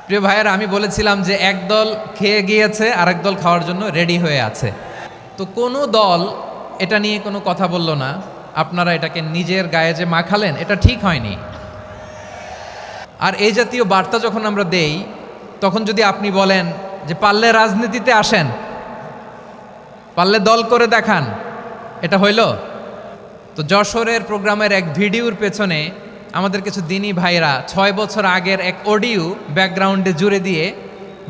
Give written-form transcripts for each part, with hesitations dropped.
প্রিয় ভাইয়েরা, আমি বলেছিলাম যে একদল খেয়ে গিয়েছে আর একদল খাওয়ার জন্য রেডি হয়ে আছে। তো কোনো দল এটা নিয়ে কোনো কথা বলল না। আপনারা এটাকে নিজের গায়ে যে মাখালেন, এটা ঠিক হয়নি। আর এই জাতীয় বার্তা যখন আমরা দেই, তখন যদি আপনি বলেন যে পারলে রাজনীতিতে আসেন, পারলে দল করে দেখান, এটা হইল? তো যশোরের প্রোগ্রামের এক ভিডিওর পেছনে আমাদের কিছু দিনী ভাইরা 6 বছর আগের এক অডিও ব্যাকগ্রাউন্ডে জুড়ে দিয়ে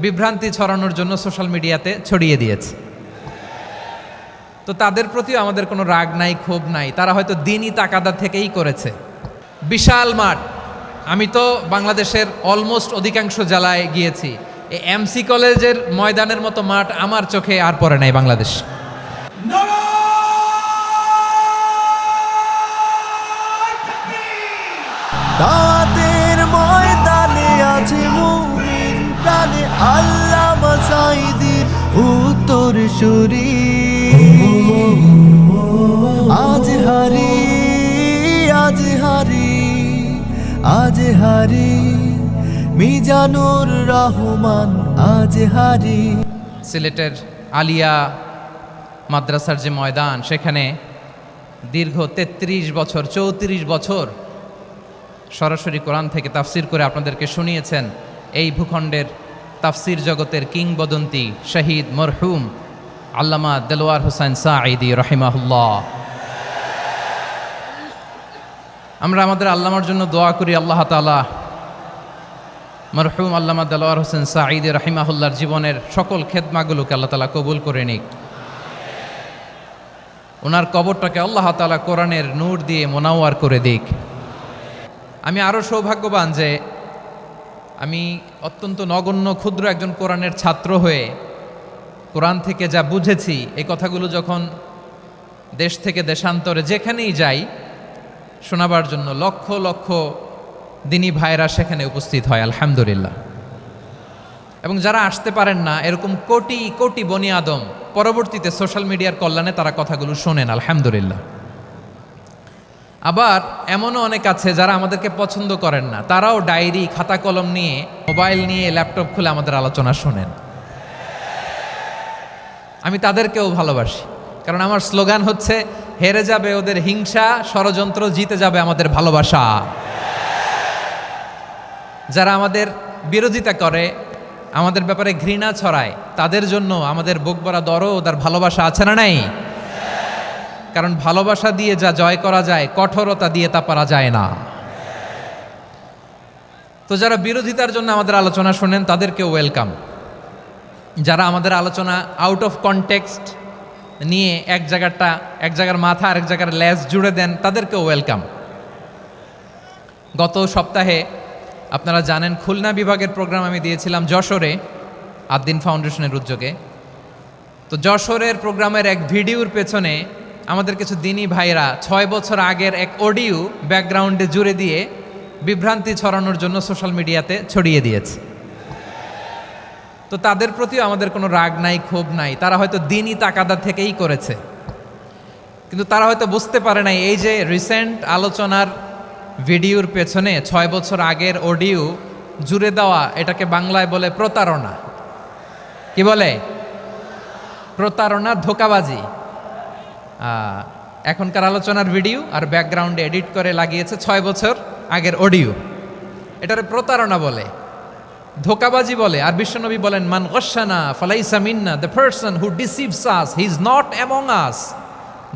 বিভ্রান্তি ছড়ানোর জন্য সোশ্যাল মিডিয়াতে ছড়িয়ে দিয়েছে। তো তাদের প্রতিও আমাদের কোনো রাগ নাই, ক্ষোভ নাই। তারা হয়তো দিনই তাকাদা থেকেই করেছে। বিশাল মাঠ, আমি তো বাংলাদেশের অলমোস্ট অধিকাংশ জেলায় গিয়েছি। এই এমসি কলেজের ময়দানের মতো মাঠ আমার চোখে আর পড়ে নাই বাংলাদেশ। দাওয়াতের ময়দানে আছে মুমিন প্রাণে আল্লামা সাঈদীর উত্তরসূরি। আজ হারি আজ হারি আজ হারি মিজানুর রহমান আজ হারি। সিলেটের আলিয়া মাদ্রাসার যে ময়দান, সেখানে দীর্ঘ 33 বছর 34 বছর সরাসরি কোরআন থেকে তাফসির করে আপনাদেরকে শুনিয়েছেন এই ভূখণ্ডের তাফসির জগতের কিংবদন্তি শহীদ মরহুম আল্লামা দেলোয়ার হোসেন সাঈদী রাহিমাহুল্লাহ। আমরা আমাদের আল্লামার জন্য দোয়া করি, আল্লাহ তাআলা মরহুম আল্লামা দেলোয়ার হোসেন সাঈদী রাহিমাহুল্লাহর জীবনের সকল খেদমাগুলোকে আল্লাহ তাআলা কবুল করে নিক। ওনার কবরটাকে আল্লাহ তাআলা কোরআনের নূর দিয়ে মোনাওয়ার করে দিক। আমি আরও সৌভাগ্যবান যে আমি অত্যন্ত নগণ্য ক্ষুদ্র একজন কোরআনের ছাত্র হয়ে কোরআন থেকে যা বুঝেছি, এই কথাগুলো যখন দেশ থেকে দেশান্তরে যেখানেই যাই শোনাবার জন্য লক্ষ লক্ষ দিনী ভাইরা সেখানে উপস্থিত হয়, আলহামদুলিল্লাহ। এবং যারা আসতে পারেন না, এরকম কোটি কোটি বনি আদম পরবর্তীতে সোশ্যাল মিডিয়ার কল্যাণে তারা কথাগুলো শোনেন, আলহামদুলিল্লাহ। আবার এমনও অনেক আছে যারা আমাদেরকে পছন্দ করেন না, তারাও ডায়েরি খাতা কলম নিয়ে, মোবাইল নিয়ে, ল্যাপটপ খুলে আমাদের আলোচনা শোনেন। আমি তাদেরকেও ভালোবাসি, কারণ আমার স্লোগান হচ্ছে হেরে যাবে ওদের হিংসা, ষড়যন্ত্র, জিতে যাবে আমাদের ভালোবাসা। যারা আমাদের বিরোধিতা করে, আমাদের ব্যাপারে ঘৃণা ছড়ায়, তাদের জন্য আমাদের বুক ভরা দরদ আর ভালোবাসা আছে না নাই? কারণ ভালোবাসা দিয়ে যা জয় করা যায়, কঠোরতা দিয়ে তা পারা যায় না। তো যারা বিরোধিতার জন্য আমাদের আলোচনা শোনেন, তাদেরকেও ওয়েলকাম। যারা আমাদের আলোচনা আউট অফ কনটেক্সট নিয়ে এক জায়গার মাথা আর এক জায়গার লেজ জুড়ে দেন, তাদেরকেও ওয়েলকাম। গত সপ্তাহে আপনারা জানেন খুলনা বিভাগের প্রোগ্রাম আমি দিয়েছিলাম যশোরে আদ্দিন ফাউন্ডেশনের উদ্যোগে। তো যশোরের প্রোগ্রামের এক ভিডিওর পেছনে আমাদের কিছু দিনী ভাইরা 6 বছর আগের এক অডিও ব্যাকগ্রাউন্ডে জুড়ে দিয়ে বিভ্রান্তি ছড়ানোর জন্য সোশ্যাল মিডিয়াতে ছড়িয়ে দিয়েছে। তো তাদের প্রতিও আমাদের কোনো রাগ নাই, ক্ষোভ নাই। তারা হয়তো দিনই তাকাদা থেকেই করেছে, কিন্তু তারা হয়তো বুঝতে পারে নাই এই যে রিসেন্ট আলোচনার ভিডিওর পেছনে 6 বছর আগের অডিও জুড়ে দেওয়া, এটাকে বাংলায় বলে প্রতারণা। কি বলে? প্রতারণা, ধোঁকাবাজি। এখনকার আলোচনার ভিডিও আর ব্যাকগ্রাউন্ডে এডিট করে লাগিয়েছে 6 বছর আগের অডিও। এটারে প্রতারণা বলে, ধোঁকাবাজি বলে। আর বিশ্বনবী বলেন, মান গশানা ফালাইসা মিন্না, the person who deceives us he is not among us.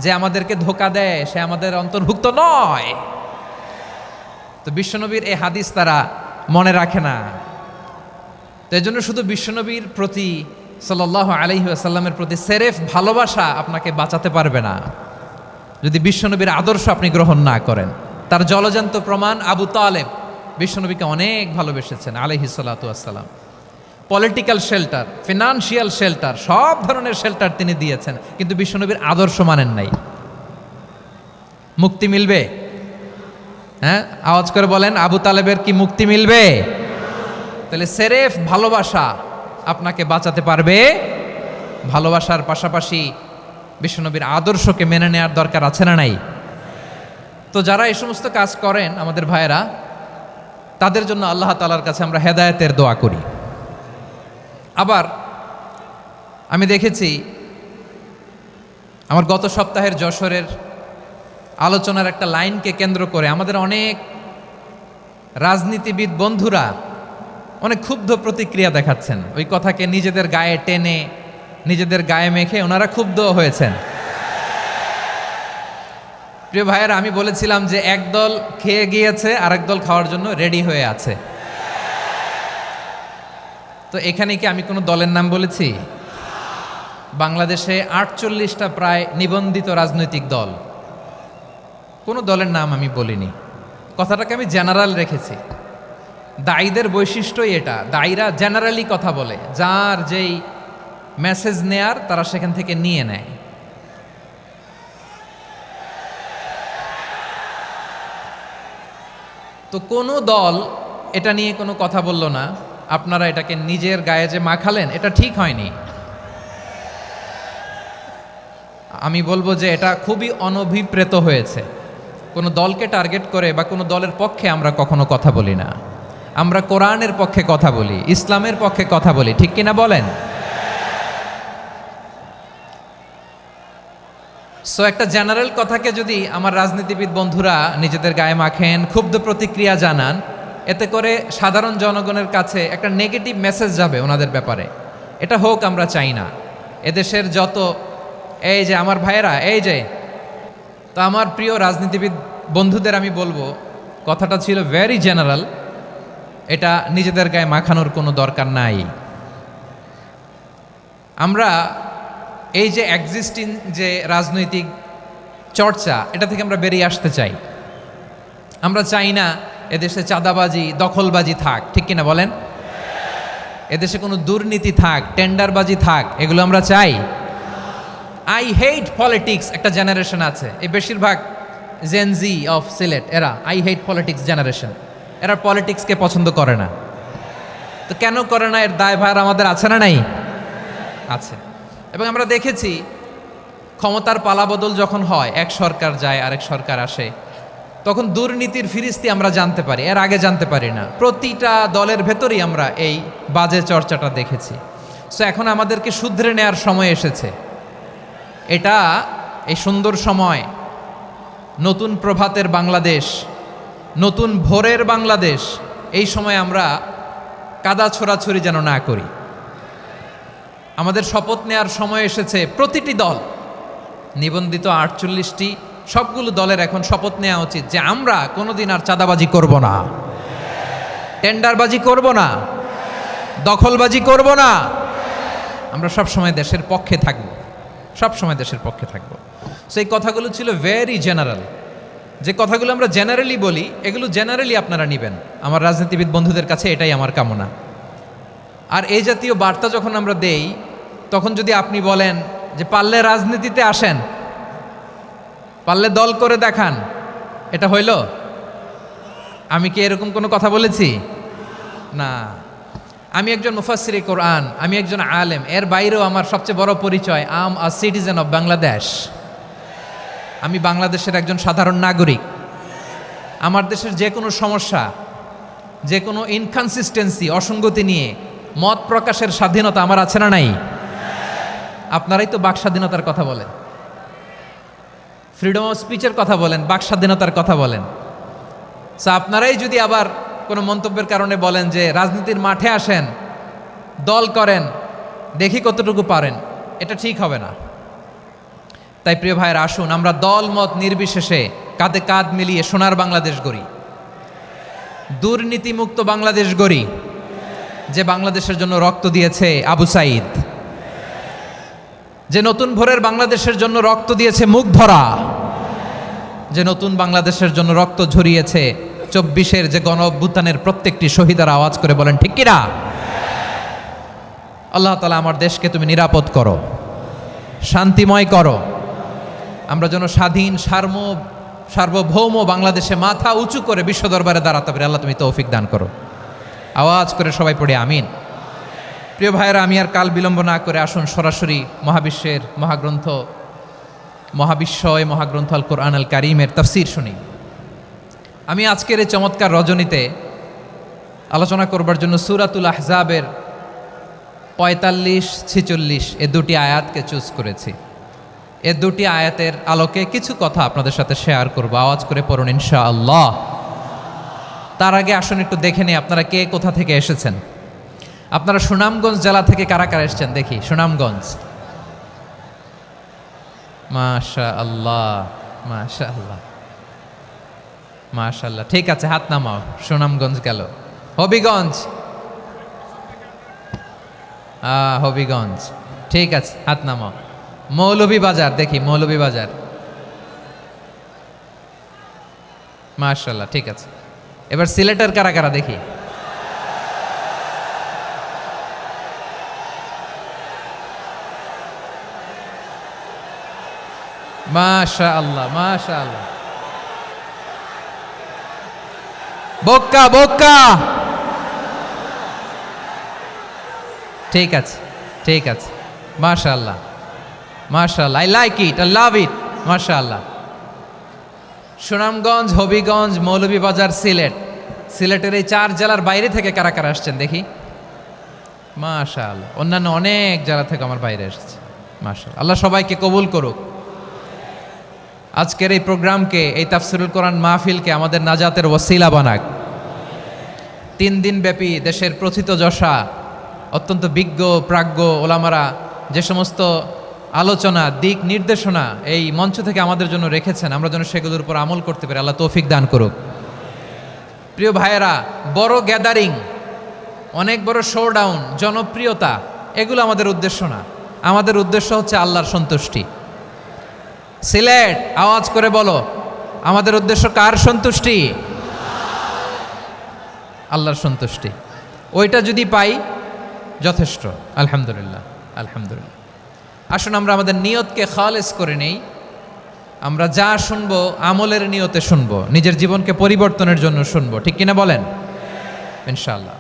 যে আমাদেরকে ধোঁকা দেয় সে আমাদের অন্তর্ভুক্ত নয়। তো বিশ্বনবীর এই হাদিস তারা মনে রাখে না। তো এই জন্য শুধু বিশ্বনবীর প্রতি সাল্লাল্লাহু আলাইহি ওয়াসাল্লামের প্রতি সেরেফ ভালোবাসা আপনাকে বাঁচাতে পারবে না যদি বিশ্বনবীর আদর্শ আপনি গ্রহণ না করেন। তার জলজান্ত প্রমাণ, আবু তালেব বিশ্বনবীকে অনেক ভালোবেসেছেন আলাইহিস সালাতু ওয়াসসালাম। পলিটিক্যাল শেল্টার, ফিনান্সিয়াল শেল্টার, সব ধরনের শেল্টার তিনি দিয়েছেন, কিন্তু বিশ্বনবীর আদর্শ মানেন নাই। মুক্তি মিলবে? হ্যাঁ, আওয়াজ করে বলেন, আবু তালেবের কি মুক্তি মিলবে? তাহলে সেরেফ ভালোবাসা আপনাকে বাঁচাতে পারবে। ভালোবাসার পাশাপাশি বিশ্বনবীর আদর্শকে মেনে নেওয়ার দরকার আছে না নাই? তো যারা এই সমস্ত কাজ করেন আমাদের ভাইয়েরা, তাদের জন্য আল্লাহ তাআলার কাছে আমরা হেদায়েতের দোয়া করি। আবার আমি দেখেছি আমার গত সপ্তাহের যশোরের আলোচনার একটা লাইনকে কেন্দ্র করে আমাদের অনেক রাজনীতিবিদ বন্ধুরা অনেক ক্ষুব্ধ প্রতিক্রিয়া দেখাচ্ছেন। ওই কথাকে নিজেদের গায়ে টেনে নিজেদের গায়ে মেখে ওনারা ক্ষুব্ধ হয়েছেন। প্রিয় ভাইয়েরা, আমি বলেছিলাম যে একদল খেয়ে গিয়েছে আরেক দল খাওয়ার জন্য রেডি হয়ে আছে। তো এখানে কি আমি কোনো দলের নাম বলেছি? বাংলাদেশে 48টা প্রায় নিবন্ধিত রাজনৈতিক দল, কোনো দলের নাম আমি বলিনি। কথাটাকে আমি জেনারেল রেখেছি। দায়ীদের বৈশিষ্ট্যই এটা, দায়ীরা জেনারেলি কথা বলে, যার যেই মেসেজ নেয়ার তারা সেখান থেকে নিয়ে নেয়। তো কোনো দল এটা নিয়ে কোনো কথা বলল না, আপনারা এটাকে নিজের গায়ে যে মাখালেন এটা ঠিক হয়নি। আমি বলবো যে এটা খুবই অনভিপ্রেত হয়েছে। কোনো দলকে টার্গেট করে বা কোনো দলের পক্ষে আমরা কখনো কথা বলি না। আমরা কোরআনের পক্ষে কথা বলি, ইসলামের পক্ষে কথা বলি, ঠিক কিনা বলেন? সো একটা জেনারেল কথাকে যদি আমার রাজনীতিবিদ বন্ধুরা নিজেদের গায়ে মাখেন, ক্ষুব্ধ প্রতিক্রিয়া জানান, এতে করে সাধারণ জনগণের কাছে একটা নেগেটিভ মেসেজ যাবে ওনাদের ব্যাপারে। এটা হোক আমরা চাই না। এদেশের যত এই যে আমার ভাইয়েরা, এই যে তো আমার প্রিয় রাজনীতিবিদ বন্ধুদের আমি বলবো, কথাটা ছিল ভেরি জেনারেল, এটা নিজেদের গায়ে মাখানোর কোনো দরকার নাই। আমরা এই যে এক্সিস্টিং যে রাজনৈতিক চর্চা, এটা থেকে আমরা বেরিয়ে আসতে চাই। আমরা চাই না এদেশে চাঁদাবাজি, দখলবাজি থাক, ঠিক কিনা বলেন? এদেশে কোনো দুর্নীতি থাক, টেন্ডারবাজি থাক, এগুলো আমরা চাই। আই হেট পলিটিক্স একটা জেনারেশন আছে, এই বেশিরভাগ জেনজি অফ সিলেট, এরা আই হেট পলিটিক্স জেনারেশন, এরা পলিটিক্সকে পছন্দ করে না। তো কেন করে না, এর দায়ভার আমাদের আছে না নাই? আছে। এবং আমরা দেখেছি ক্ষমতার পালাবদল যখন হয়, এক সরকার যায় আরেক সরকার আসে, তখন দুর্নীতির ফিরিস্তি আমরা জানতে পারি, এর আগে জানতে পারি না। প্রতিটা দলের ভেতরেই আমরা এই বাজে চর্চাটা দেখেছি। সো এখন আমাদেরকে শুধরে নেওয়ার সময় এসেছে। এটা এই সুন্দর সময়, নতুন প্রভাতের বাংলাদেশ, নতুন ভোরের বাংলাদেশ, এই সময় আমরা কাদা ছোড়াছুড়ি যেন না করি। আমাদের শপথ নেওয়ার সময় এসেছে। প্রতিটি দল, নিবন্ধিত 48টি, সবগুলো দলের এখন শপথ নেওয়া উচিত যে আমরা কোনোদিন আর চাঁদাবাজি করব না, টেন্ডারবাজি করব না, দখলবাজি করব না। আমরা সবসময় দেশের পক্ষে থাকব, সবসময় দেশের পক্ষে থাকব। সেই কথাগুলো ছিল ভেরি জেনারেল। যে কথাগুলো আমরা জেনারেলি বলি, এগুলো জেনারেলি আপনারা নেবেন। আমার রাজনীতিবিদ বন্ধুদের কাছে এটাই আমার কামনা। আর এই জাতীয় বার্তা যখন আমরা দেই, তখন যদি আপনি বলেন যে পারলে রাজনীতিতে আসেন, পারলে দল করে দেখান, এটা হইল? আমি কি এরকম কোনো কথা বলেছি? না। আমি একজন মুফাসসিরে কোরআন, আমি একজন আলেম, এর বাইরেও আমার সবচেয়ে বড় পরিচয় আম আ সিটিজেন অফ বাংলাদেশ। আমি বাংলাদেশের একজন সাধারণ নাগরিক। আমার দেশের যে কোনো সমস্যা, যে কোনো ইনকনসিস্টেন্সি, অসঙ্গতি নিয়ে মত প্রকাশের স্বাধীনতা আমার আছে না নাই? আপনারাই তো বাক স্বাধীনতার কথা বলেন, ফ্রিডম অফ স্পিচের কথা বলেন, বাক স্বাধীনতার কথা বলেন। আপনারাই যদি আবার কোনো মন্তব্যের কারণে বলেন যে রাজনীতির মাঠে আসেন, দল করেন, দেখি কতটুকু পারেন, এটা ঠিক হবে না। তাই প্রিয় ভাইয়েরা, আসুন আমরা দল মত নির্বিশেষে কাঁধে কাঁধ মিলিয়ে সোনার বাংলাদেশ গড়ি, দুর্নীতিমুক্ত বাংলাদেশ গড়ি, যে বাংলাদেশের জন্য রক্ত দিয়েছে আবু সাঈদ, যে নতুন ভোরের বাংলাদেশের জন্য রক্ত দিয়েছে মুগ্ধরা, যে নতুন বাংলাদেশের জন্য রক্ত ঝরিয়েছে 24-এর যে গণ অভ্যুত্থানের প্রত্যেকটি শহীদার। আওয়াজ করে বলেন ঠিক কিনা? আল্লাহ তাআলা আমার দেশকে তুমি নিরাপদ করো, শান্তিময় করো। আমরা যেন স্বাধীন সার্বভৌম বাংলাদেশে মাথা উঁচু করে বিশ্ব দরবারে দাঁড়াতে পারি। আল্লাহ তুমি তৌফিক দান করো। আওয়াজ করে সবাই পড়ে আমিন। প্রিয় ভাইয়েরা, আমি আর কাল বিলম্ব না করে আসুন সরাসরি মহাবিশ্বের মহাগ্রন্থ, মহাবিশ্বয় মহাগ্রন্থ আল কোরআন আল কারীমের তাফসীর শুনি। আমি আজকের এই চমৎকার রজনীতে আলোচনা করবার জন্য সূরাতুল আহজাবের 45-46 এ দুটি আয়াতকে চুজ করেছি। এ দুটি আয়াতের আলোকে কিছু কথা আপনাদের সাথে শেয়ার করব। আওয়াজ করে পড়ুন ইনশাআল্লাহ। তার আগে আসুন একটু দেখে নিই আপনারা কে কোথা থেকে এসেছেন। আপনারা সুনামগঞ্জ জেলা থেকে কারা কারা এসেছেন দেখি। সুনামগঞ্জ, মাশাআল্লাহ মাশাআল্লাহ মাশাআল্লাহ, ঠিক আছে, হাত নামাও। সুনামগঞ্জ গেল। হবিগঞ্জ, হবিগঞ্জ, ঠিক আছে, হাত নামাও। মৌলভীবাজার, দেখি মৌলভীবাজার, মাশাআল্লাহ, ঠিক আছে। এবার সিলেটের কারা কারা দেখি। মাশাআল্লাহ মাশাআল্লাহ। বক্কা বক্কা, ঠিক আছে ঠিক আছে, মাশাআল্লাহ মাশাআল্লাহ, I like it, I love it, মাশাআল্লাহ। সুনামগঞ্জ, হবিগঞ্জ, মৌলভীবাজার, সিলেট। সিলেটের এই 4 জেলার বাইরে থেকে কারা কারা আসছেন দেখি। মাশাআল্লাহ, অন্যান্য অনেক জেলা থেকে আমার বাইরে এসেছে, মাশাআল্লাহ। আল্লাহ সবাইকে কবুল করুক। আজকের এই প্রোগ্রামকে, এই তাফসিরুল কোরআন মাহফিলকে আমাদের নাজাতের ওসিলা বানাক। 3 দিন ব্যাপী দেশের প্রথিতযশা অত্যন্ত বিজ্ঞ প্রাজ্ঞ ওলামারা যে সমস্ত আলোচনা, দিক নির্দেশনা এই মঞ্চ থেকে আমাদের জন্য রেখেছেন, আমরা যেন সেগুলোর উপর আমল করতে পারি। আল্লাহ তৌফিক দান করুক। প্রিয় ভাইয়েরা, বড় গ্যাদারিং, অনেক বড় শোডাউন, জনপ্রিয়তা, এগুলো আমাদের উদ্দেশ্য না। আমাদের উদ্দেশ্য হচ্ছে আল্লাহর সন্তুষ্টি। সিলেট, আওয়াজ করে বলো, আমাদের উদ্দেশ্য কার সন্তুষ্টি? আল্লাহর সন্তুষ্টি। ওইটা যদি পাই যথেষ্ট, আলহামদুলিল্লাহ আলহামদুলিল্লাহ। আসুন আমরা আমাদের নিয়তকে খালেস করে নেই। আমরা যা শুনবো আমলের নিয়তে শুনবো, নিজের জীবনকে পরিবর্তনের জন্য শুনবো, ঠিক কিনা বলেন? ইনশাআল্লাহ।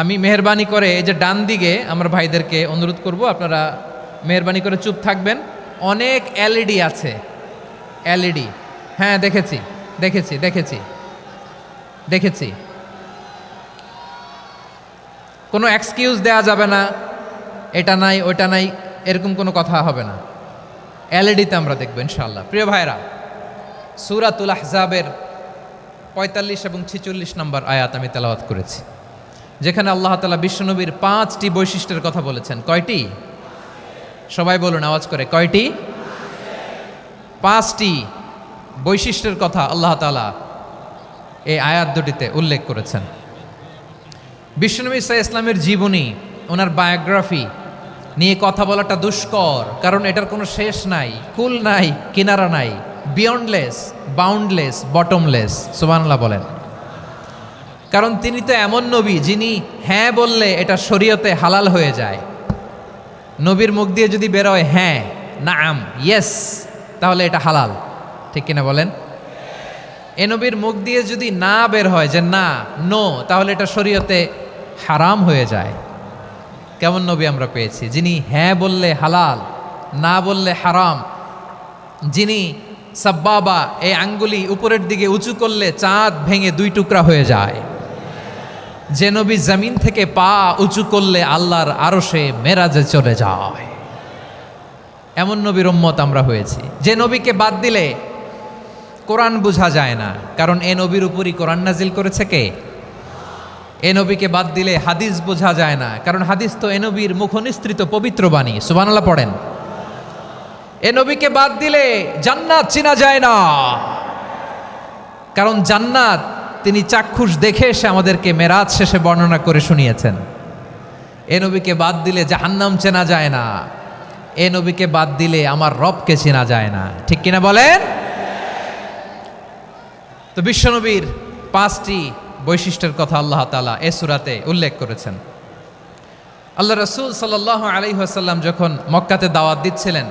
আমি মেহরবানি করে এই যে ডান দিকে আমার ভাইদেরকে অনুরোধ করব, আপনারা মেহরবানি করে চুপ থাকবেন। অনেক এলইডি আছে, এলইডি, হ্যাঁ দেখেছি দেখেছি দেখেছি দেখেছি। কোনো এক্সকিউজ দেয়া যাবে না, এটা নাই ওইটা নাই, এরকম কোনো কথা হবে না। এলইডিতে আমরা দেখবো ইনশাআল্লাহ। প্রিয় ভাইরা, সূরাতুল আহজাবের 45 এবং 46 নম্বর আয়াত আমি তেলাওয়াত করেছি, যেখানে আল্লাহ তাআলা বিশ্বনবীর 5টি বৈশিষ্ট্যের কথা বলেছেন। কয়টি? সবাই বলুন আওয়াজ করে, কয়টি? 5টি বৈশিষ্ট্যের কথা আল্লাহ তাআলা এই আয়াত দুটিতে উল্লেখ করেছেন। বিশ্বনবী সাল্লাল্লাহু আলাইহি ইসলামের জীবনী, ওনার বায়োগ্রাফি নিয়ে কথা বলাটা দুষ্কর, কারণ এটার কোনো শেষ নাই, কুল নাই, কিনারা নাই, বিয়ন্ডলেস, বাউন্ডলেস, বটমলেস। সুবহানাল্লাহ বলেন। কারণ তিনি তো এমন নবী যিনি হ্যাঁ বললে এটা শরীয়তে হালাল হয়ে যায়। নবীর মুখ দিয়ে যদি বেরোয় হ্যাঁ, নাম, ইয়েস, তাহলে এটা হালাল, ঠিক কিনা বলেন? এ নবীর মুখ দিয়ে যদি না বের হয় যে না, নো, তাহলে এটা শরীয়তে হারাম হয়ে যায়। কেমন নবী আমরা পেয়েছি, যিনি হ্যাঁ বললে হালাল, না বললে হারাম, যিনি সাব্বাবা, এই আঙ্গুলি উপরের দিকে উঁচু করলে চাঁদ ভেঙে 2 টুকরা হয়ে যায়, যে নবী জমিন থেকে পা উঁচু করলে আল্লাহর আরশে মেরাজে চলে যায়, এমন নবীর উম্মত আমরা হয়েছি। যে নবীকে বাদ দিলে কোরআন বোঝা যায় না, কারণ এ নবীর উপরই কোরআন নাজিল করেছে কে? এ নবীকে বাদ দিলে হাদিস বোঝা যায় না, কারণ হাদিস তো এ নবীর মুখনিসৃত পবিত্র বাণী। সুবহানাল্লাহ পড়েন। এ নবীকে বাদ দিলে জান্নাত চেনা যায় না, কারণ জান্নাত তিনি চাক্ষুষ দেখে এসে আমাদেরকে মেরাজ শেষে বর্ণনা করে শুনিয়েছেন। এ নবীকে বাদ দিলে জাহান্নাম চেনা যায় না, এ নবীকে বাদ দিলে আমার রবকে চেনা যায় না, ঠিক কিনা বলেন? তো বিশ্বনবীর 5টি বৈশিষ্ট্যের কথা আল্লাহ তাআলা এ সূরাতে উল্লেখ করেছেন। আল্লাহ রাসূল সাল্লাল্লাহু আলাইহি ওয়াসাল্লাম যখন মক্কাতে দাওয়াত দিচ্ছিলেন,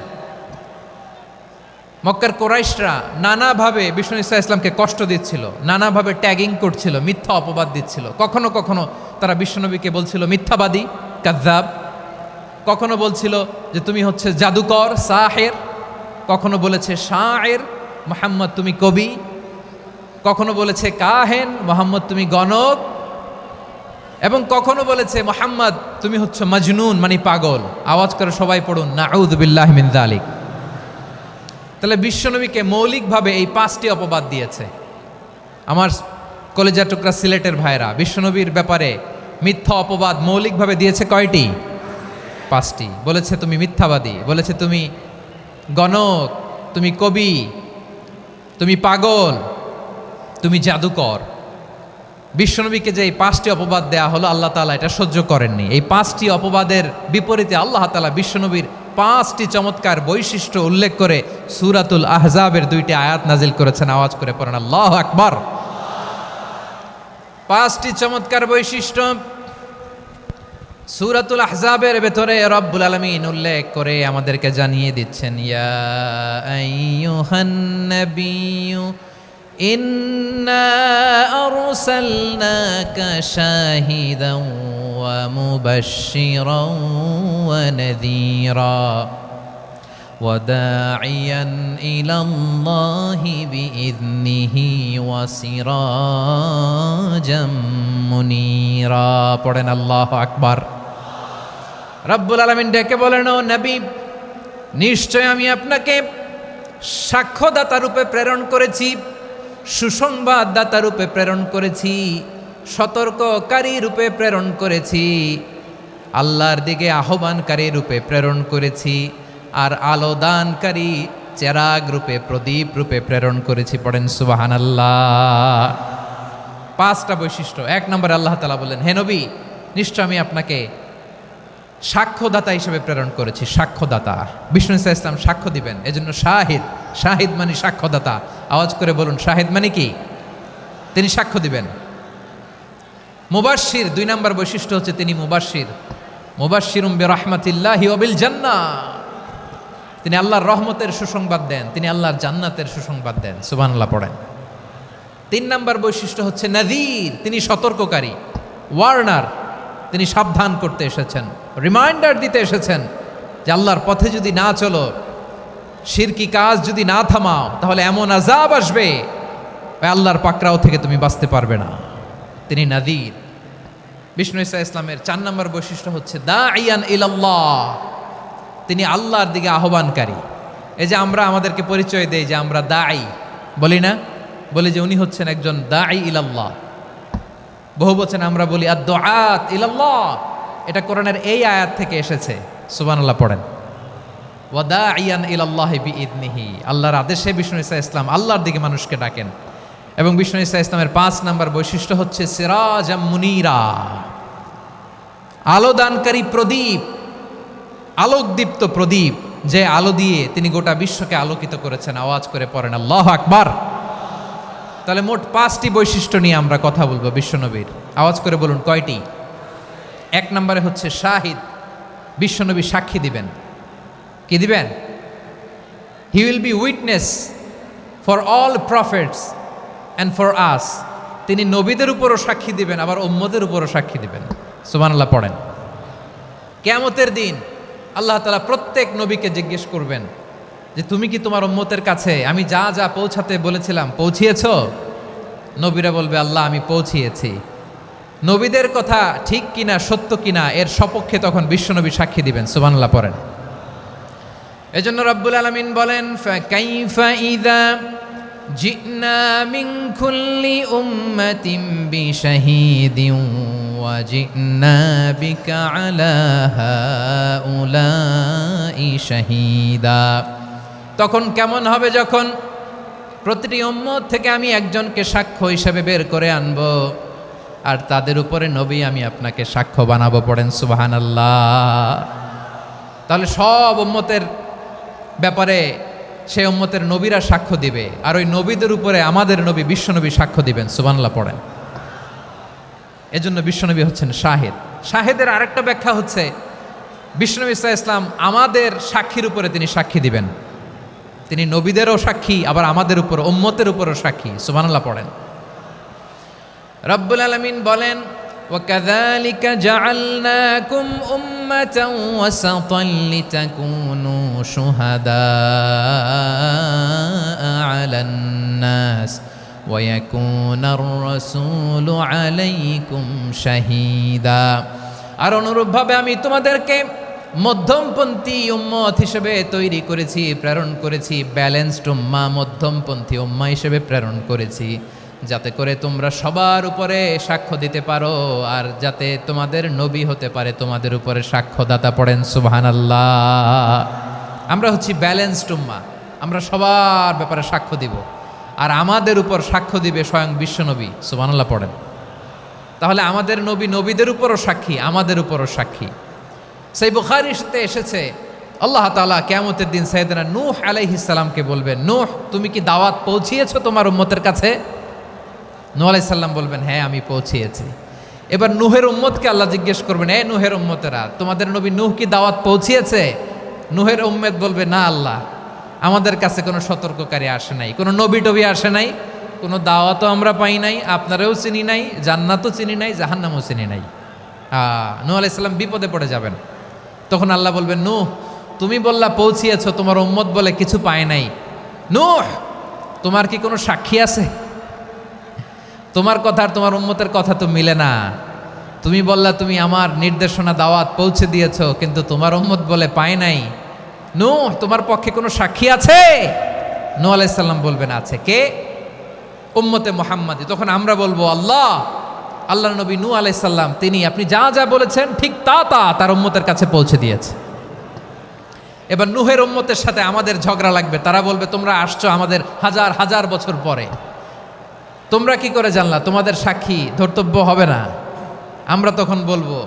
মক্কার কুরাইশরা নানাভাবে বিষ্ণু ঈসা ইসলামকে কষ্ট দিচ্ছিল, নানাভাবে ট্যাগিং করছিল, মিথ্যা অপবাদ দিচ্ছিল। কখনো কখনো তারা বিশ্বনবীকে বলছিল মিথ্যাবাদী, কাযযাব। কখনো বলছিল যে তুমি হচ্ছে জাদুকর, সাহের। কখনো বলেছে শায়ের, মুহাম্মদ তুমি কবি। কখনো বলেছে কাহেন, মুহাম্মদ তুমি গণক। এবং কখনো বলেছে মুহাম্মদ তুমি হচ্ছে মাজনুন মানে পাগল। আওয়াজ করে সবাই পড়ুন নাউযু বিল্লাহি মিন যালিক। তাহলে বিশ্বনবীকে মৌলিকভাবে এই 5টি অপবাদ দিয়েছে। আমার কলেজার টুকরা সিলেটের ভাইরা, বিশ্বনবীর ব্যাপারে মিথ্যা অপবাদ মৌলিকভাবে দিয়েছে কয়টি? 5টি। বলেছে তুমি মিথ্যাবাদী, বলেছে তুমি গণক, তুমি কবি, তুমি পাগল, তুমি জাদুকর। বিশ্বনবীকে যে এই 5টি অপবাদ দেয়া হলো, আল্লাহ তাআলা এটা সহ্য করেননি। এই 5টি অপবাদের বিপরীতে আল্লাহ তাআলা বিশ্বনবীর 5টি চমৎকার বৈশিষ্ট্য উল্লেখ করে সূরাতুল আহজাবের 2টি আয়াত নাজিল করেছেন। আওয়াজ করে পড়েন আল্লাহু আকবার। 5টি চমৎকার বৈশিষ্ট্য সূরাতুল আহজাবের ভেতরে রব্বুল আলামিন উল্লেখ করে আমাদেরকে জানিয়ে দিচ্ছেন, ইয়া আইয়ুহান নাবিয়্যু ইন্না আরসালনাকা শাহিদান ওয়া মুবাশশিরান ওয়া নাযীরা ওয়া দাঈয়ান ইলাল্লাহি বিইذনিহি ওয়া সিরাজাম মুনীরা। পড়েন আল্লাহু আকবার। রব্বুল আলামিন ডেকে বলেন, ও নবী, নিশ্চয় আমি আপনাকে সাক্ষ্যদাতা রূপে প্রেরণ করেছি, সুসংবাদদাতা রূপে প্রেরণ করেছি, সতর্ককারী রূপে প্রেরণ করেছি, আল্লাহর দিকে আহ্বানকারী রূপে প্রেরণ করেছি, আর আলো দানকারী চেরাগ রূপে, প্রদীপ রূপে প্রেরণ করেছি। পড়েন সুবহানাল্লাহ। 5টা বৈশিষ্ট্য। 1 নম্বরে আল্লাহ তাআলা বললেন, হে নবী, নিশ্চয় আমি আপনাকে সাক্ষ্যদাতা হিসেবে প্রেরণ করেছি। সাক্ষ্যদাতা, বিষ্ণু ইসা ইসলাম সাক্ষ্য দিবেন, এজন্য শাহিদ। শাহিদ মানে সাক্ষ্যদাতা। আওয়াজ করে বলুন, শাহিদ মানে কি? তিনি সাক্ষ্য দিবেন। মুবাশশির, 2 নম্বর বৈশিষ্ট্য হচ্ছে তিনি মুবাশশির। মুবাশশিরুম বিরাহমাতিল্লাহি ওয়া বিল জান্নাহ, তিনি আল্লাহর রহমতের সুসংবাদ দেন, তিনি আল্লাহর জান্নাতের সুসংবাদ দেন। সুবহানাল্লাহ পড়েন। 3 নম্বর বৈশিষ্ট্য হচ্ছে নাযীর, তিনি সতর্ককারী, ওয়ার্নার, তিনি সাবধান করতে এসেছেন, রিমাইন্ডার দিতে এসেছেন যে আল্লাহর পথে যদি না চলো, শিরকি কাজ যদি না থামাও, তাহলে এমন আযাব আসবে আল্লাহর পাকড়াও থেকে তুমি বাঁচতে পারবে না। তিনি নাযীর। বিষ্ণু ইসা ইসলামের 4 নম্বর বৈশিষ্ট্য হচ্ছে দাঈয়ান ইলাল্লাহ, তিনি আল্লাহর দিকে আহ্বানকারী। এই যে আমরা আমাদেরকে পরিচয় দেই যে আমরা দাঈ, বলি না? বলি যে উনি হচ্ছেন একজন দাঈ ইলাল্লাহ। বহু বচনে আমরা বলি আদ-দুআত ইলাল্লাহ। এটা কোরআনের এই আয়াত থেকে এসেছে। সুবহানাল্লাহ পড়েন। ওয়া দাঈয়ান ইলাল্লাহি বিইذনিহি, আল্লাহর আদেশে বিষ্ণু ইসা ইসলাম আল্লাহর দিকে মানুষকে ডাকেন। এবং বিষ্ণু ইসা ইসলামের 5 নম্বর বৈশিষ্ট্য হচ্ছে সিরাজাম মুনীরা, আলোদানকারী প্রদীপ, আলোকদীপ্ত প্রদীপ, যে আলো দিয়ে তিনি গোটা বিশ্বকে আলোকিত করেছেন। আওয়াজ করে পড়েন আল্লাহু আকবার। তাহলে মোট 5টি বৈশিষ্ট্য নিয়ে আমরা কথা বলবো বিশ্বনবীর। আওয়াজ করে বলুন কয়টি? 1 নম্বরে হচ্ছে শাহিদ, বিশ্বনবী সাক্ষী দিবেন। কি দিবেন? He will be witness for all prophets and for us. তিনি নবীদের উপরও সাক্ষী দিবেন, আবার উম্মতের উপরও সাক্ষী দিবেন। সুবহানাল্লাহ পড়েন। কিয়ামতের দিন আল্লাহ তাআলা প্রত্যেক নবীকে জিজ্ঞেস করবেন যে তুমি কি তোমার উম্মতের কাছে আমি যা যা পৌঁছাতে বলেছিলাম পৌঁছিয়েছো? নবীরা বলবে আল্লাহ আমি পৌঁছিয়েছি। নবীদের কথা ঠিক কিনা, সত্য কিনা, এর সপক্ষে তখন বিশ্বনবী সাক্ষী দিবেন। সুবহানাল্লাহ পড়েন। এজন্য রব্বুল আলামিন বলেন, ফাকাইফা ইযা জিনা মিন কুল্লি উম্মাতিন বিশাহীদিন ওয়া জিনা বিকা আলা হাউলাই শাহীদা। তখন কেমন হবে যখন প্রতিটি উম্মত থেকে আমি একজনকে সাক্ষ্য হিসেবে বের করে আনব, আর তাদের উপরে নবী আমি আপনাকে সাক্ষ্য বানাবো। পড়েন সুবহানাল্লাহ। তাহলে সব উম্মতের ব্যাপারে সেই উম্মতের নবীরা সাক্ষ্য দিবে, আর ওই নবীদের উপরে আমাদের নবী বিশ্বনবী সাক্ষ্য দিবেন। সুবহানাল্লাহ পড়েন। এজন্য বিশ্বনবী হচ্ছেন শাহিদ। শাহিদের আরেকটা ব্যাখ্যা হচ্ছে বিশ্বনবী সাল্লাল্লাহু আলাইহি ওয়াসাল্লাম আমাদের সাক্ষীর উপরে তিনি সাক্ষী দিবেন। তিনি নবীদেরও সাক্ষী, আবার আমাদের উপর উম্মতের উপরও সাক্ষী। সুবহানাল্লাহ পড়েন। রব্বুল আলামিন বলেন, وَكَذَلِكَ جَعَلْنَاكُمْ أُمَّةً وَسَطًا لِتَكُونُوا شُهَدَاءَ عَلَى النَّاسِ ويكون الرسول عليكم شهيدا। আর অনুরূপভাবে আমি তোমাদেরকে মধ্যমপন্থী উম্মত হিসেবে তৈরি করেছি, প্রেরণ করেছি, ব্যালেন্সড উম্মাহ, মধ্যমপন্থী উম্মাহ হিসেবে প্রেরণ করেছি, যাতে করে তোমরা সবার উপরে সাক্ষ্য দিতে পারো, আর যাতে তোমাদের নবী হতে পারে তোমাদের উপরে সাক্ষ্যদাতা। পড়েন সুবহানাল্লাহ। আমরা হচ্ছি ব্যালেন্সড উম্মাহ, আমরা সবার ব্যাপারে সাক্ষ্য দিব, আর আমাদের উপর সাক্ষ্য দিবে স্বয়ং বিশ্বনবী। সুবহানাল্লাহ পড়েন। তাহলে আমাদের নবী নবীদের উপরও সাক্ষী, আমাদের উপরও সাক্ষী। সেই বুখারীতে এসেছে আল্লাহ তাআলা কিয়ামতের দিন সাইয়েদনা নূহ আলাইহিস সালামকে বলবেন, নূহ তুমি কি দাওয়াত পৌঁছিয়েছো তোমার উম্মতের কাছে? নূহ আলাইহিস সালাম বলবেন, হ্যাঁ আমি পৌঁছিয়েছি। এবার নূহের উম্মতকে আল্লাহ জিজ্ঞেস করবেন, এ নূহের উম্মতেরা, তোমাদের নবী নূহ কি দাওয়াত পৌঁছিয়েছে? নূহের উম্মত বলবে, না আল্লাহ, আমাদের কাছে কোনো সতর্ককারী আসে নাই, কোনো নবী টবি আসে নাই, কোনো দাওয়াতও আমরা পাই নাই, আপনারাও চিনি নাই, জান্নাতও চিনি নাই, জাহান্নামও চিনি নাই। নূহ আলাইহিস সালাম বিপদে পড়ে যাবেন। তখন আল্লাহ বলবেন, নূহ তুমি বললা পৌঁছিয়েছো, তোমার উম্মত বলে কিছু পায় নাই। নূহ তোমার কি কোনো সাক্ষী আছে? তোমার কথা আর তোমার উম্মতের কথা তো মিলে না। তুমি বললা তুমি আমার নির্দেশনা দাওয়াত পৌঁছে দিয়েছো, কিন্তু তোমার উম্মত বলে পায় নাই। নূহ তোমার পক্ষে কোনো সাক্ষী আছে? নূহ আলাইহিস সালাম বলবেন, আছে। কে? উম্মতে মুহাম্মাদি। তখন আমরা বলবো, আল্লাহ, আল্লাহর নবী নূহ আলাইহিস সালাম তিনি আপনি যা যা বলেছেন ঠিক তা তার উম্মতের কাছে পৌঁছে দিয়েছে। এবার নূহের উম্মতের সাথে আমাদের ঝগড়া লাগবে। তারা বলবে, তোমরা আসছো আমাদের হাজার হাজার বছর পরে, তোমরা কি করে জানলা? তোমাদের সাক্ষী ধর্তব্য হবে না। আমরা তখন বলবো,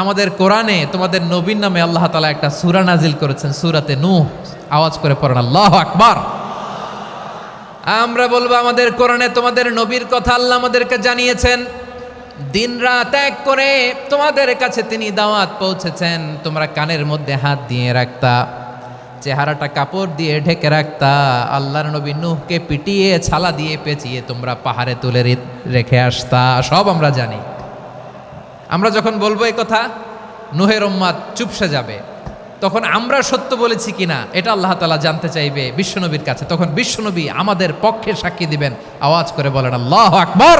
আমাদের কোরআনে তোমাদের নবীর নামে আল্লাহ তাআলা একটা সূরা নাজিল করেছেন, সূরাতে নূহ। আওয়াজ করে পড়েন আল্লাহু আকবার। আমরা বলবো, আমাদের কোরআনে তোমাদের নবীর কথা আল্লাহ আমাদেরকে জানিয়েছেন, দিন রাত এক করে তোমাদের কাছে তিনি দাওয়াত পৌঁছেছেন। তোমরা কানের মধ্যে হাত দিয়ে রাখতা, চেহারাটা কাপড় দিয়ে ঢেকে রাখতা, আল্লাহর নবী নূহকে পিটিয়ে ছালা দিয়ে পেঁচিয়ে তোমরা পাহাড়ে তুলে রেখে আসতা। সব আমরা জানি। আমরা যখন বলবো এই কথা, নূহের উম্মত চুপসে যাবে। তখন আমরা সত্য বলেছি কিনা এটা আল্লাহ তাআলা জানতে চাইবে বিশ্বনবীর কাছে। তখন বিশ্বনবী আমাদের পক্ষে সাক্ষী দিবেন। আওয়াজ করে বলেন আল্লাহু আকবার।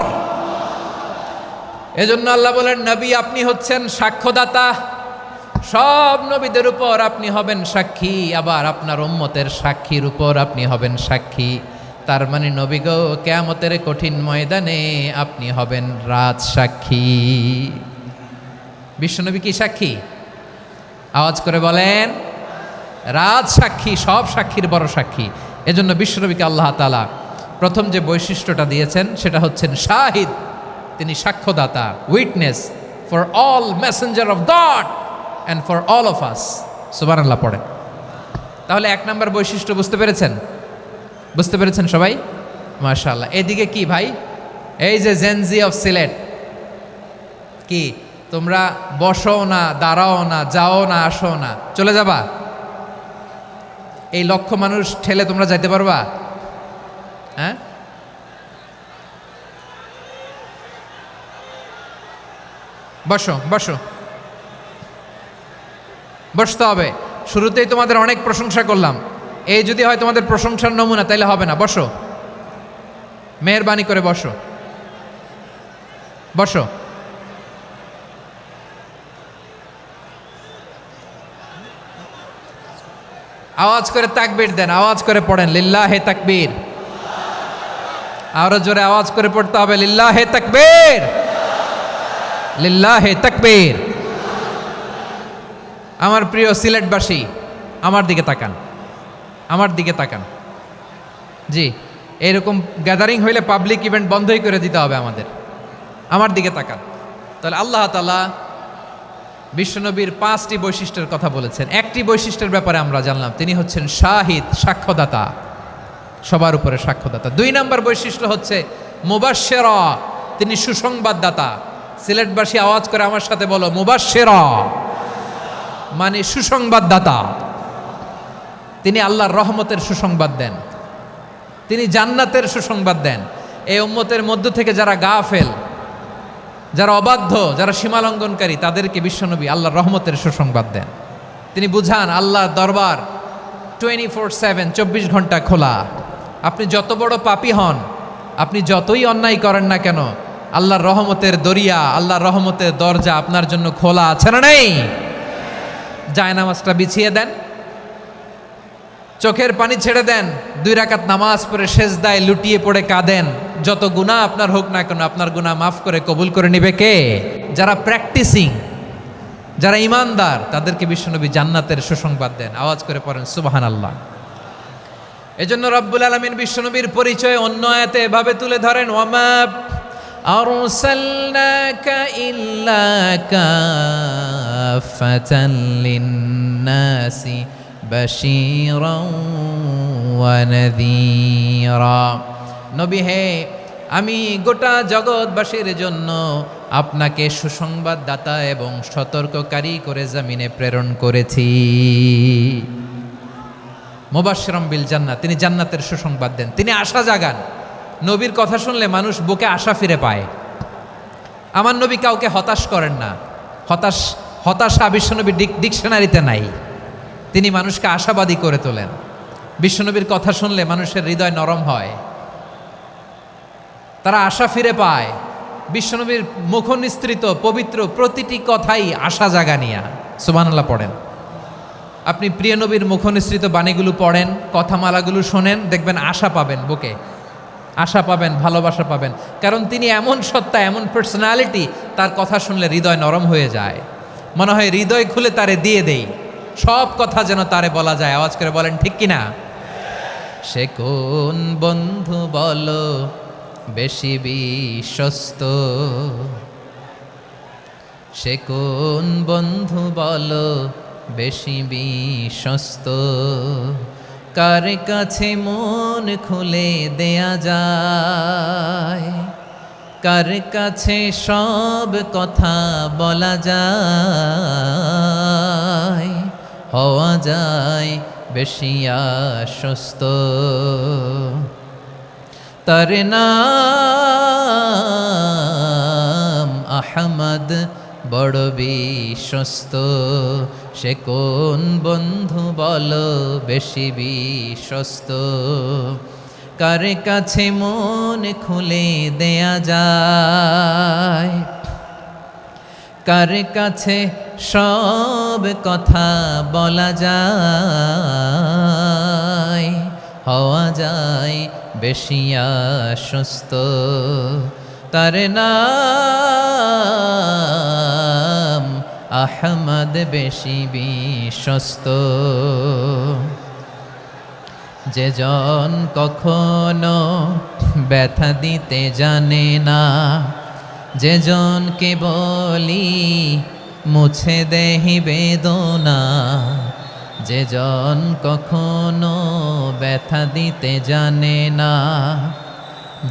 এজন্য আল্লাহ বলেন, নবী আপনি হচ্ছেন সাক্ষ্যদাতা, সব নবীদের উপর আপনি হবেন সাক্ষী, আবার আপনার উম্মতের সাক্ষীর উপর আপনি হবেন সাক্ষী। তার মানে নবী গো, কিয়ামতের কঠিন ময়দানে আপনি হবেন রাজ সাক্ষী। বিশ্বনবী কি সাক্ষী? আওয়াজ করে বলেন, রাজ সাক্ষী, সব সাক্ষীর বড় সাক্ষী। এজন্য বিশ্বনবীকে আল্লাহ তাআলা প্রথম যে বৈশিষ্ট্যটা দিয়েছেন সেটা হচ্ছেন শাহিদ। তিনি সাক্ষ্যদাতা, witness for all messenger of God and for all of us. সুবহানাল্লাহ পড়েন। তাহলে এক নাম্বার বৈশিষ্ট্য বুঝতে পেরেছেন? বুঝতে পেরেছেন সবাই? মাশাআল্লাহ। এদিকে কি ভাই, এই যে জেনজি অফ সিলেট, কি তোমরা বসো না, দাঁড়াও না, যাও না, আসো না, চলে যাবা? এই লক্ষ মানুষ ঠেলে তোমরা যাইতে পারবা? হ্যাঁ, বসো বসো, বসতে হবে। শুরুতেই তোমাদের অনেক প্রশংসা করলাম, এই যদি হয় তোমাদের প্রশংসার নমুনা, তাইলে হবে না। বসো, মেহেরবানি করে বসো, বসো। আওয়াজ করে তাকবীর দেন, আওয়াজ করে পড়েন লিল্লাহে তাকবীর। আরো জোরে আওয়াজ করে পড়তে হবে, লিল্লাহে তাকবীর, লিল্লাহে তাকবীর। আমার প্রিয় সিলেটবাসী, আমার দিকে তাকান, আমার দিকে তাকান। জি, এরকম গ্যাদারিং হইলে পাবলিক ইভেন্ট বন্ধই করে দিতে হবে আমাদের। আমার দিকে তাকান। তাহলে আল্লাহ তাআলা বিশ্বনবীর 5টি বৈশিষ্ট্যের কথা বলেছেন। একটি বৈশিষ্ট্যের ব্যাপারে আমরা জানলাম, তিনি হচ্ছেন শাহিদ, সাক্ষ্যদাতা, সবার উপরে সাক্ষ্যদাতা। 2 নম্বর বৈশিষ্ট্য হচ্ছে মুবাশশিরা, তিনি সুসংবাদদাতা। সিলেটবাসী আওয়াজ করে আমার সাথে বলো, মুবাশশিরা মানে সুসংবাদদাতা। তিনি আল্লাহর রহমতের সুসংবাদ দেন, তিনি জান্নাতের সুসংবাদ দেন। এই উম্মতের মধ্য থেকে যারা গাফেল, যারা অবাধ্য, যারা সীমালঙ্ঘনকারী, তাদেরকে বিশ্বনবী আল্লাহর রহমতের সুসংবাদ দেন। তিনি বুঝান আল্লাহর দরবার 24/7, 24 ঘন্টা খোলা। আপনি যত বড় পাপী হন, আপনি যতই অন্যায় করেন না কেন, আল্লাহর রহমতের দরিয়া, আল্লাহর রহমতের দরজা আপনার জন্য খোলা আছে না নেই? জায়নামাজটা বিছিয়ে দেন, চোখের পানি ছেড়ে দেন, 2 রাকাত নামাজ পড়ে সেজদায় লুটিয়ে পড়ে কাঁদেন। যত গুনাহ আপনার হোক না কেন, আপনার গুনাহ মাফ করে কবুল করে নিবে কে? যারা প্র্যাকটিসিং, যারা ইমানদার, তাদেরকে বিশ্বনবী জান্নাতের সুসংবাদ দেন। আওয়াজ করে পড়েন সুবহানাল্লাহ। এজন্য রব্বুল আলামিন বিশ্বনবীর পরিচয় অন্য আয়াতে এভাবে তুলে ধরেন, ওয়ামা আরসালনাকা ইল্লা কাফাতান লিন্নাসি বাশীরাও ওয়া নাযীরা। নবী হে, আমি গোটা জগৎবাসীর জন্য আপনাকে সুসংবাদদাতা এবং সতর্ককারী করে জমিনে প্রেরণ করেছি। মুবাশশিরাম বিল জান্নাত, তিনি জান্নাতের সুসংবাদ দেন, তিনি আশা জাগান। নবীর কথা শুনলে মানুষ বুকে আশা ফিরে পায়। আমার নবী কাউকে হতাশ করেন না। হতাশা বিশ্বনবীর ডিকশনারিতে নাই। তিনি মানুষকে আশাবাদী করে তোলেন। বিশ্বনবীর কথা শুনলে মানুষের হৃদয় নরম হয়, তারা আশা ফিরে পায়। বিশ্বনবীর মুখ নিঃসৃত পবিত্র প্রতিটি কথাই আশা জাগানিয়া। সুবহানাল্লাহ পড়েন। আপনি প্রিয় নবীর মুখ নিঃসৃত বাণীগুলো পড়েন, কথামালাগুলো শোনেন, দেখবেন আশা পাবেন, বুকে আশা পাবেন, ভালোবাসা পাবেন। কারণ তিনি এমন সত্তা, এমন পার্সোনালিটি, তার কথা শুনলে হৃদয় নরম হয়ে যায়। মনে হয় হৃদয় খুলে তারে দিয়ে দেই, সব কথা যেন তারে বলা যায়। আওয়াজ করে বলেন ঠিক কিনা? সে কোন বন্ধু বলো বেশি বিশ্বস্ত, সে কোন বন্ধু বলো বেশি বিশ্বস্ত, কার কাছে মন খুলে দেয়া যায়, কার কাছে সব কথা বলা যায়, হওয়া যায় বেশি আশ্বস্ত। তার নাম আহমদ, বড় বিশ্বস্ত। সে কোন বন্ধু বলো বেশি বিশ্বস্ত, কার কাছে মন খুলে দেয়া যায়, কার কাছে সব কথা বলা যায়, হওয়া যায় বেশি আশ্বস্ত। তার নাম আহমদ, বেশি বিশ্বস্ত। যে জন কখনো ব্যথা দিতে জানে না, যে জনকে বলি মুছে দেহি বেদনা, যে জন কখনো ব্যথা দিতে জানে না,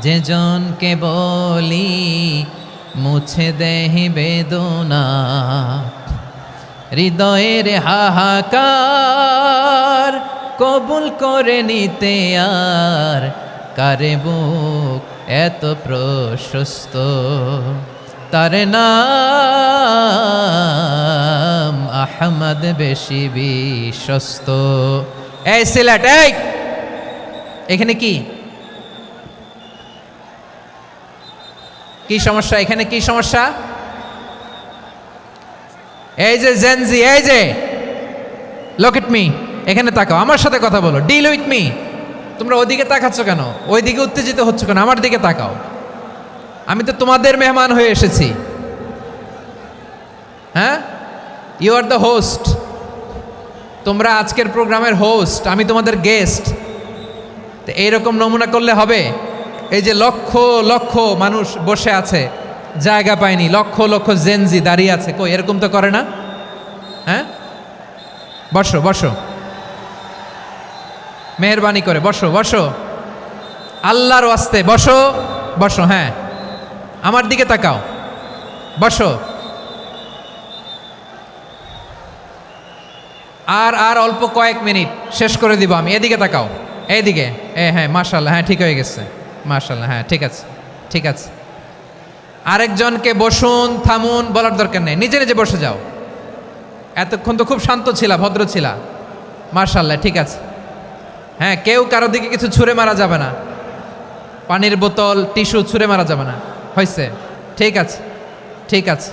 যে জনকে বলি মুছে দেহি বেদনা, হৃদয়ের হাহাকার কবুল করে নিতে আর কারে বুক এত প্রশস্ত। তার নাম আহমদ, বেশি বিশ্বস্ত। এই সিলেট, এই এখানে কি কি সমস্যা? এখানে কি সমস্যা? এই যে জেনজি, এই যে লুক এট মি, এখানে তাকাও, আমার সাথে কথা বলো, ডিল উইথ মি। তোমরা ওইদিকে তাকাচ্ছ কেন? ওইদিকে উত্তেজিত হচ্ছ কেন? আমার দিকে তাকাও। আমি তো তোমাদের মেহমান হয়ে এসেছি। হ্যাঁ, ইউ আর দ্য হোস্ট। তোমরা আজকের প্রোগ্রামের হোস্ট, আমি তোমাদের গেস্ট। তো এইরকম নমুনা করলে হবে? এই যে লক্ষ লক্ষ মানুষ বসে আছে, জায়গা পায়নি, লক্ষ লক্ষ জেনজি দাঁড়িয়ে আছে, কই এরকম তো করে না? হ্যাঁ, বসো বসো, মেহরবানি করে বসো বসো, আল্লাহর ওয়াস্তে বসো বসো। হ্যাঁ, আমার দিকে তাকাও, বসো। আর অল্প কয়েক মিনিট, শেষ করে দিব আমি। এদিকে তাকাও, এইদিকে। হ্যাঁ, মাশাআল্লাহ, হ্যাঁ ঠিক হয়ে গেছে, মাশাআল্লাহ, হ্যাঁ ঠিক আছে, ঠিক আছে। আরেকজনকে বসুন, থামুন বলার দরকার নেই, নিজে নিজে বসে যাও। এতক্ষণ তো খুব শান্ত ছিলা, ভদ্র ছিলা, মাশাআল্লাহ, ঠিক আছে। হ্যাঁ, কেউ কারো দিকে কিছু ছুঁড়ে মারা যাবে না। পানির বোতল টিস্যু ছুঁড়ে মারা যাবে না, হয়েছে? ঠিক আছে, ঠিক আছে।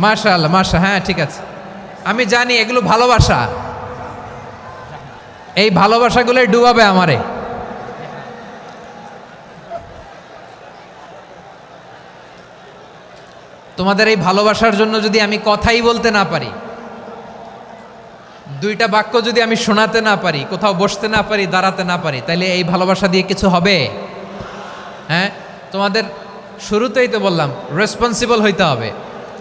মাশাআল্লাহ, হ্যাঁ ঠিক আছে। আমি জানি এগুলো ভালোবাসা, এই ভালোবাসাগুলোই ডুবাবে আমারে। তোমাদের এই ভালোবাসার জন্য যদি আমি কথাই বলতে না পারি, দুইটা বাক্য যদি আমি শোনাতে না পারি, কোথাও বসতে না পারি, দাঁড়াতে না পারি, তাইলে এই ভালোবাসা দিয়ে কিছু হবে? হ্যাঁ, তোমাদের শুরুতেই তো বললাম রেসপন্সিবল হইতে হবে।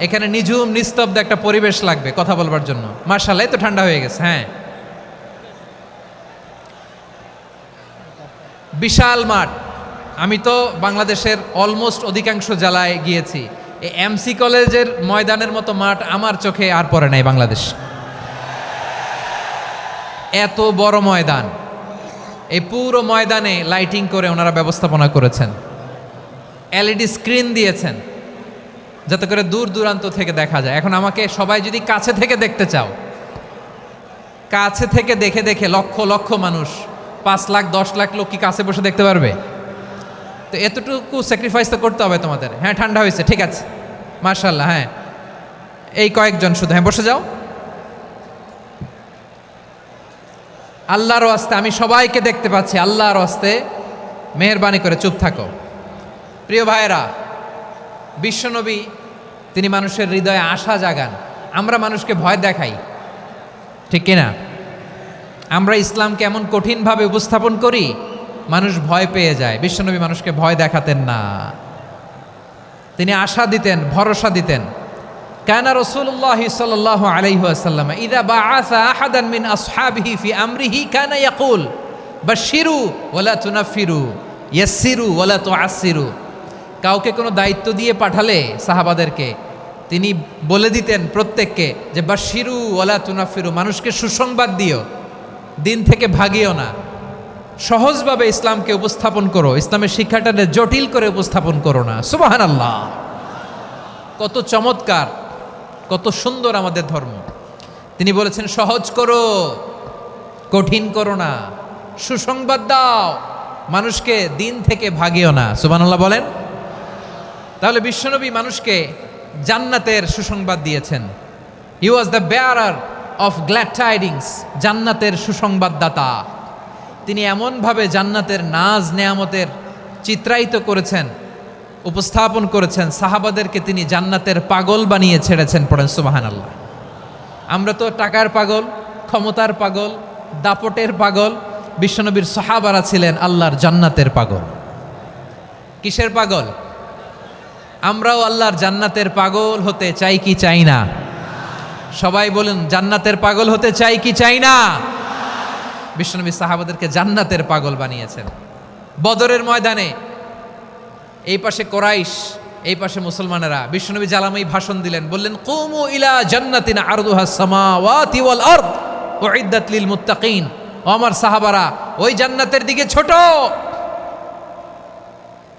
এখানে নিঝুম নিস্তব্ধ একটা পরিবেশ লাগবে কথা বলবার জন্য। মাশাআল্লাহ, তো ঠান্ডা হয়ে গেছে। হ্যাঁ, বিশাল মাঠ। আমি তো বাংলাদেশের অলমোস্ট অধিকাংশ জেলায় গিয়েছি, এই এমসি কলেজের ময়দানের মতো মাঠ আমার চোখে আর পড়ে নাই বাংলাদেশ। এত বড় ময়দান, এই পুরো ময়দানে লাইটিং করে ওনারা ব্যবস্থাপনা করেছেন, এলইডি স্ক্রিন দিয়েছেন যাতে করে দূর দূরান্ত থেকে দেখা যায়। এখন আমাকে সবাই যদি কাছে থেকে দেখতে চাও, কাছে থেকে দেখে দেখে লক্ষ লক্ষ মানুষ, 5 লাখ 10 লাখ লোক কি কাছে বসে দেখতে পারবে? তো এতটুকু স্যাক্রিফাইস তো করতে হবে তোমাদের। হ্যাঁ, ঠান্ডা হয়েছে, ঠিক আছে, মাশাআল্লাহ। হ্যাঁ, এই কয়েকজন শুধু, হ্যাঁ বসে যাও। আল্লাহর ওয়াস্তে আমি সবাইকে দেখতে পাচ্ছি, আল্লাহর ওয়াস্তে মেহেরবানি করে চুপ থাকো। প্রিয় ভাইয়েরা, বিশ্বনবী তিনি মানুষের হৃদয়ে আশা জাগান। আমরা মানুষকে ভয় দেখাই, ঠিক কিনা? আমরা ইসলামকে এমন কঠিনভাবে উপস্থাপন করি, মানুষ ভয় পেয়ে যায়। বিশ্বনবী মানুষকে ভয় দেখাতেন না, তিনি আশা দিতেন, ভরসা দিতেন। কানা রাসূলুল্লাহ সাল্লাল্লাহু আলাইহি ওয়াসাল্লাম ইযা বাআসা আহাদান মিন আসহাবিহি ফি আমরিহি কানা ইয়াকুল বাশশিরু ওয়ালা তুনাফিরু ইয়াসসিরু ওয়ালা তুআসসিরু। কাউকে কোনো দায়িত্ব দিয়ে পাঠালে সাহাবাদেরকে তিনি বলে দিতেন প্রত্যেককে যে বাশশিরু ওয়ালা তুনাফিরু, মানুষকে সুসংবাদ দিও, দিন থেকে ভাগিও না, সহজভাবে ইসলামকে উপস্থাপন করো, ইসলামের শিক্ষাটাকে জটিল করে উপস্থাপন করো না। সুবহানাল্লাহ, কত চমৎকার, কত সুন্দর আমাদের ধর্ম। তিনি বলেছেন সহজ করো, কঠিন করো না, সুসংবাদ দাও, মানুষকে দিন থেকে ভাগিও না। সুবহানাল্লাহ বলেন। তাহলে বিশ্বনবী মানুষকে জান্নাতের সুসংবাদ দিয়েছেন। He was the bearer of glad tidings, জান্নাতের সুসংবাদদাতা। তিনি এমনভাবে জান্নাতের নাজ নেয়ামতের চিত্রায়িত করেছেন, উপস্থাপন করেছেন, সাহাবাদেরকে তিনি জান্নাতের পাগল বানিয়ে ছেড়েছেন। পড়েন সুবহানাল্লাহ। আমরা তো টাকার পাগল, ক্ষমতার পাগল, দাপটের পাগল। বিশ্বনবীর সাহাবারা ছিলেন আল্লাহর জান্নাতের পাগল। কিসের পাগল? আমরাও আল্লাহর জান্নাতের পাগল হতে চাই কি চাই না? সবাই বলুন, জান্নাতের পাগল হতে চাই কি চাই না? বিশ্বনবী সাহাবাদেরকে জান্নাতের পাগল বানিয়েছেন। বদরের ময়দানে এই পাশে কোরাইশ, এই পাশে মুসলমানেরা। বিশ্বনবী জালামাই ভাষণ দিলেন, বললেন কুমু ইলা জান্নাতিন আরদুহাস সামাওয়াতি ওয়াল আরদ উইদ্দাত লিল মুত্তাকিন। ও আমার সাহাবারা, ওই জান্নাতের দিকে ছোট,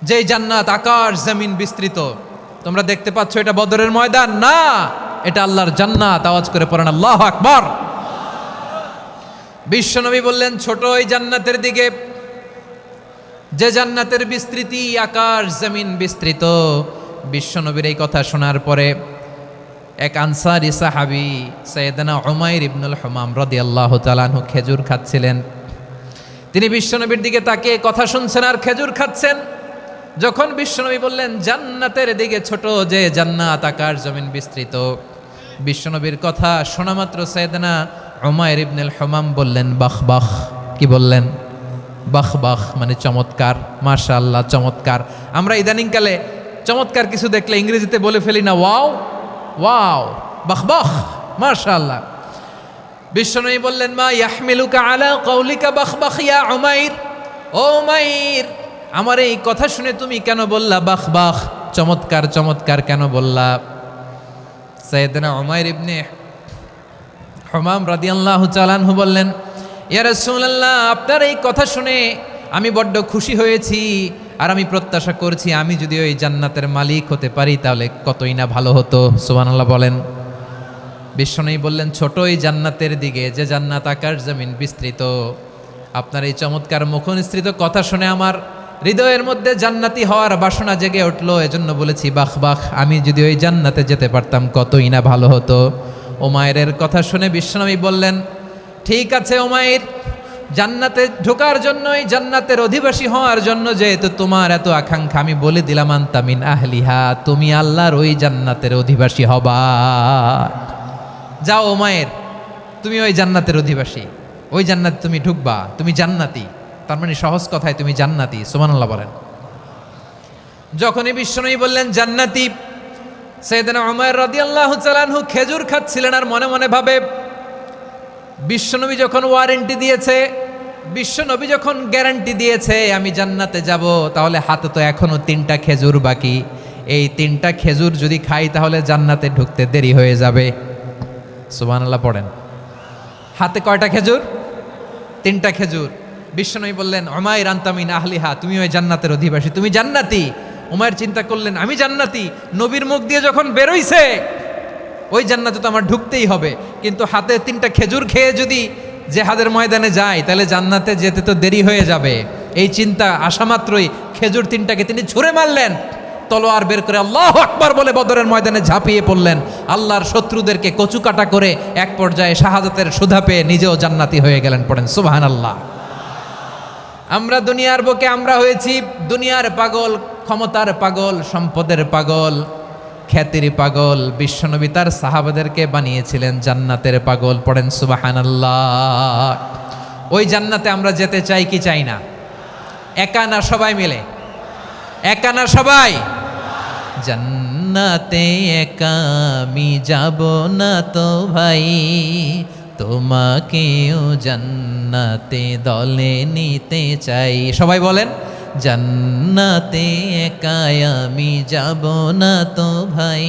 যেই জান্নাত আকাশ জমিন বিস্তৃত। তোমরা দেখতে পাচ্ছ এটা বদরের ময়দান না, এটা আল্লাহর জান্নাত। আওয়াজ করে পড়েন আল্লাহু আকবার। বিশ্বনবী বললেন ছোট ওই জান্নাতের দিকে, যে জান্নাতের বিস্তৃতি আকাশ জমিন বিস্তৃত। বিশ্বনবীর এই কথা শোনার পরে এক আনসারী সাহাবী সাইয়েদনা উমাইর ইবনুল হুমাম রাদিয়াল্লাহু তাআলা আনহু খেজুর খাচ্ছিলেন। তিনি বিশ্বনবীর দিকে তাকিয়ে কথা শুনছেন আর খেজুর খাচ্ছেন। যখন বিশ্বনবী বললেন জান্নাতের দিকে ছোট, যে জান্নাত আকাশ জমিন বিস্তৃত, বিশ্বনবীর কথা শোনা মাত্র সাইয়েদনা উমাইর ইবনুল হুমাম বললেন বাহ বাহ। কি বললেন? বাহ বাহ, মানে চমৎকার, মাশাআল্লাহ চমৎকার। আমরা ইদানিংকালে চমৎকার কিছু দেখলে ইংরেজিতে বলে ফেলি না ওয়াও ওয়াও, বাহ বাহ, মাশাআল্লাহ। বিশ্বনবী বললেন মা ইয়াহমিলুকা আলা কওলিকা বাহ বাহ ইয়া উমাইর। ও উমাইর, আমার এই কথা শুনে তুমি কেন বললা বাহ বাহ, চমৎকার চমৎকার কেন বললা? সাইয়েদনা উমাইর ইবনে হুমাম রাদিয়াল্লাহু তাআলা আনহু বললেন ইয়া রাসূলুল্লাহ, আপনার এই কথা শুনে আমি বড্ড খুশি হয়েছি, আর আমি প্রত্যাশা করছি আমি যদি ওই জান্নাতের মালিক হতে পারি তাহলে কতই না ভালো হতো। সুবহানাল্লাহ বলেন। বিশ্বনবী বললেন, ছোট এই জান্নাতের দিকে, যে জান্নাত আকাশ জমিন বিস্তৃত। আপনার এই চমৎকার মুখনিসৃত কথা শুনে আমার হৃদয়ের মধ্যে জান্নাতি হওয়ার বাসনা জেগে উঠলো। এজন্য বলেছি, বাহ বাহ, আমি যদি ওই জান্নাতে যেতে পারতাম কতই না ভালো হতো। উমাইরের কথা শুনে বিশ্বনবী বললেন, ঠিক আছে উমাইর, জান্নাতে ঢোকার জন্য, এই জান্নাতের অধিবাসী হওয়ার জন্য যেহেতু তোমার এত আকাঙ্ক্ষা, আমি বলে দিলাম, আনতা মিন আহলিহা, তুমি আল্লাহর ওই জান্নাতের অধিবাসী হবা। যাও উমাইর, তুমি ওই জান্নাতের অধিবাসী, ওই জান্নাতে তুমি ঢুকবা, তুমি জান্নাতি। তার মানে সহজ কথায় তুমি জান্নাতি। সুবহানাল্লাহ বলেন। যখনই বিশ্বনবী বললেন জান্নাতি, সাইয়েদনা উমর রাদিয়াল্লাহু তাআলা আনহু খেজুর খাচ্ছিলেন আর মনে মনে ভাবে, বিশ্বনবী যখন ওয়ারেন্টি দিয়েছে, বিশ্বনবী যখন গ্যারান্টি দিয়েছে আমি জান্নাতে যাব, তাহলে হাতে তো এখনো 3টা খেজুর বাকি। এই 3টা খেজুর যদি খাই তাহলে জান্নাতে ঢুকতে দেরি হয়ে যাবে। সুবহানাল্লাহ পড়েন। হাতে কয়টা খেজুর? 3টা খেজুর। বিশ্বনবী বললেন, উমাইর আনতা মিন আহলিহা, তুমি ওই জান্নাতের অধিবাসী, তুমি জান্নাতি। উমাইর চিন্তা করলেন, আমি জান্নাতি, নবীর মুখ দিয়ে যখন বেরোইছে ওই জান্নাতে তো আমার ঢুকতেই হবে, কিন্তু হাতে 3টা খেজুর খেয়ে যদি জেহাদের ময়দানে যাই তাহলে জান্নাতে যেতে তো দেরি হয়ে যাবে। এই চিন্তা আসা মাত্রই খেজুর 3টাকে তিনি ছুঁড়ে মারলেন, তলোয়ার বের করে আল্লাহু আকবার বলে বদরের ময়দানে ঝাঁপিয়ে পড়লেন। আল্লাহর শত্রুদেরকে কচুকাটা করে এক পর্যায়ে শাহাদাতের সুধা পেয়ে নিজেও জান্নাতি হয়ে গেলেন। পড়েন সুবহানাল্লাহ। আমরা দুনিয়ার বুকে আমরা হয়েছি দুনিয়ার পাগল, ক্ষমতার পাগল, সম্পদের পাগল, খ্যাতির পাগল। বিশ্বনবী তার সাহাবাদেরকে বানিয়েছিলেন জান্নাতের পাগল। পড়েন সুবহানাল্লাহ। ওই জান্নাতে আমরা যেতে চাই কি চাই না? একা না সবাই মিলে? একা না সবাই? জান্নাতে একা আমি যাব না তো ভাই, তোমাকেও জান্নাতে দলে নিতে চাই। সবাই বলেন, জান্নাতে একা আমি যাব না তো ভাই,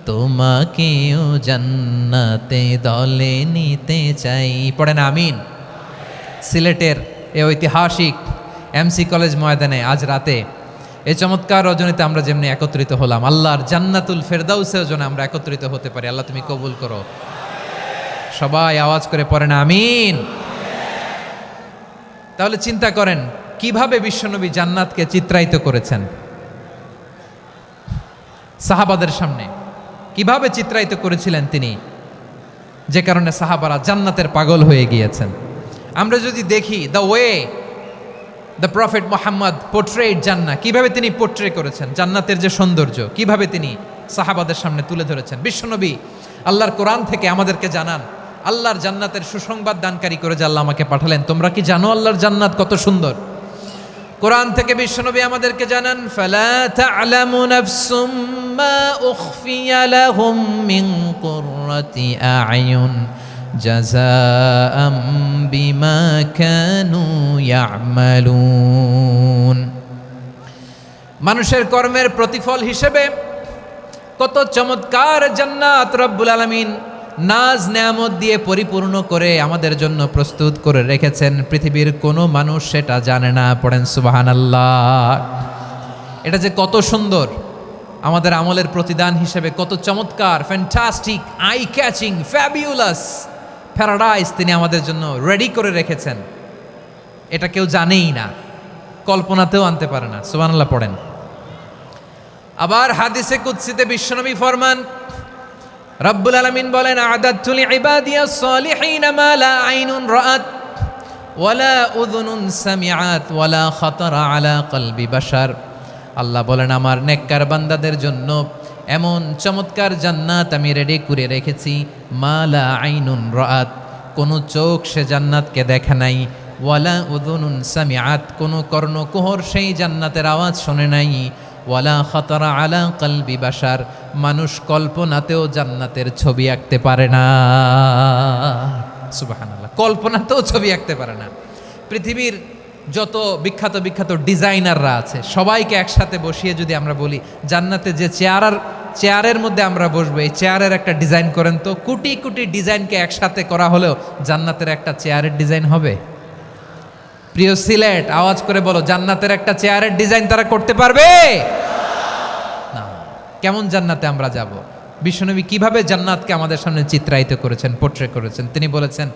তোমাকেও জান্নাতে দলে নিতে চাই। পড়েন আমিন। সিলেটের এ ঐতিহাসিক এমসি কলেজ ময়দানে আজ রাতে এই চমৎকার রজনীতে আমরা যেমনি একত্রিত হলাম, আল্লাহর জান্নাতুল ফেরদাউসের জন্য আমরা একত্রিত হতে পারি। আল্লাহ তুমি কবুল করো। সবাই আওয়াজ করে পড়েন আমিন। তাহলে চিন্তা করেন কিভাবে বিশ্বনবী জান্নাতকে চিত্রায়িত করেছেন সাহাবাদের সামনে, কিভাবে চিত্রায়িত করেছিলেন তিনি, যে কারণে সাহাবারা জান্নাতের পাগল হয়ে গিয়েছেন। আমরা যদি দেখি the way the prophet Muhammad portrait জান্নাত, কিভাবে তিনি পোর্ট্রে করেছেন জান্নাতের যে সৌন্দর্য, কিভাবে তিনি সাহাবাদের সামনে তুলে ধরেছেন। বিশ্বনবী আল্লাহর কোরআন থেকে আমাদেরকে জানান, আল্লাহর জান্নাতের সুসংবাদ দানকারী করে যে আল্লাহ আমাকে পাঠালেন। তোমরা কি জানো আল্লাহর জান্নাত কত সুন্দর? কোরআন থেকে বিশ্বনবী আমাদেরকে জানান, ফালা তা'লামু নাফসুম মা উখফিয়া লাহুম মিন কুররাতি আ'য়ুন জাযাআম বিমা কানু ইয়া'মালুন। মানুষের কর্মের প্রতিফল হিসেবে কত চমৎকার জান্নাত রব্বুল আলামিন নাজ নেয়ামত দিয়ে পরিপূর্ণ করে আমাদের জন্য প্রস্তুত করে রেখেছেন। পৃথিবীর কোনো মানুষ সেটা জানে না। পড়েন সুবহানাল্লাহ। এটা যে কত সুন্দর, আমাদের আমলের প্রতিদান হিসেবে কত চমৎকার, fantastic, eye catching, fabulous paradise তিনি আমাদের জন্য রেডি করে রেখেছেন। এটা কেউ জানেই না, কল্পনাতেও আনতে পারে না। সুবহানাল্লাহ পড়েন। আবার হাদিসে কুদসিতে বিশ্বনবী ফরমান, রব্বুল আলামিন বলেন, আ'দাদতু লিইবাদিয়াস সালিহিনা মা লা আইনুন রাআত ওয়ালা উযুনুন সামিআত ওয়ালা খাতারা আলা কলবি বাশার। আল্লাহ বলেন, আমার নেককার বান্দাদের জন্য এমন চমৎকার জান্নাত আমি রেডি করে রেখেছি, মা লা আইনুন রাআত, কোনো চোখ সে জান্নাতকে দেখে নাই, ওয়ালা উযুনুন সামিআত, কোনো কর্ণকুহর সেই জান্নাতের আওয়াজ শোনে নাই, ওয়ালা খাতারা আলা কলবি বাশার, মানুষ কল্পনাতেও জান্নাতের ছবি আঁকতে পারে না। সুবহানাল্লাহ, কল্পনাতেও ছবি আঁকতে পারে না। পৃথিবীর যত বিখ্যাত বিখ্যাত ডিজাইনাররা আছে সবাইকে একসাথে বসিয়ে যদি আমরা বলি জান্নাতে যে চেয়ারের মধ্যে আমরা বসবো, এই চেয়ারের একটা ডিজাইন করেন তো, কোটি কোটি ডিজাইনকে একসাথে করা হলেও জান্নাতের একটা চেয়ারের ডিজাইন হবে? প্রিয় সিলেট, আওয়াজ করে বলো, জান্নাতের একটা চেয়ারের ডিজাইন তারা করতে পারবে না। কেমন জান্নাতে আমরা যাব? বিশ্বনবী কিভাবে জান্নাতকে আমাদের সামনে চিত্রায়িত করেছেন, পোট্রে করেছেন। তিনি বলেছেন,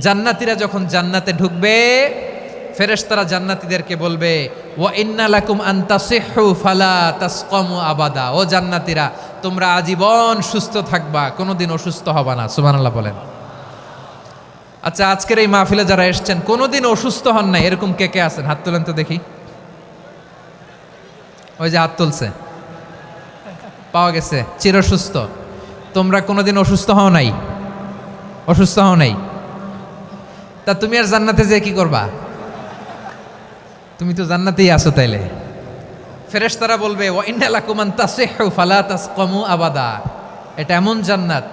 জান্নাতীরা যখন জান্নাতে ঢুকবে, ফেরেশতারা জান্নাতীদেরকে বলবে, ওয়া ইন্না লাকুম আন তাসিহু ফালা তাসকামু আবাদা। ও জান্নাতীরা, তোমরা আজীবন সুস্থ থাকবা, কোনোদিন অসুস্থ হবা না। সুবহানাল্লাহ বলেন। আচ্ছা, আজকের এই মাহফিলে যারা এসেছেন কোনোদিন অসুস্থ হন নাই, এরকম কে কে আছেন? হাত তোলেন তো দেখি। ওই যে হাত তুলছে, পাওয়া গেছে, চিরসুস্থ। তোমরা কোনোদিন অসুস্থ হও নাই? অসুস্থ হও নাই? তা তুমি আর জান্নাতে যে কি করবা? তুমি তো জান্নাতেই আছো তাইলে। ফেরেশতারা বলবে, ওয়া ইন্না লাকুম আন তাসিহু ফালা তাসকামু আবাদা। এটা এমন জান্নাত,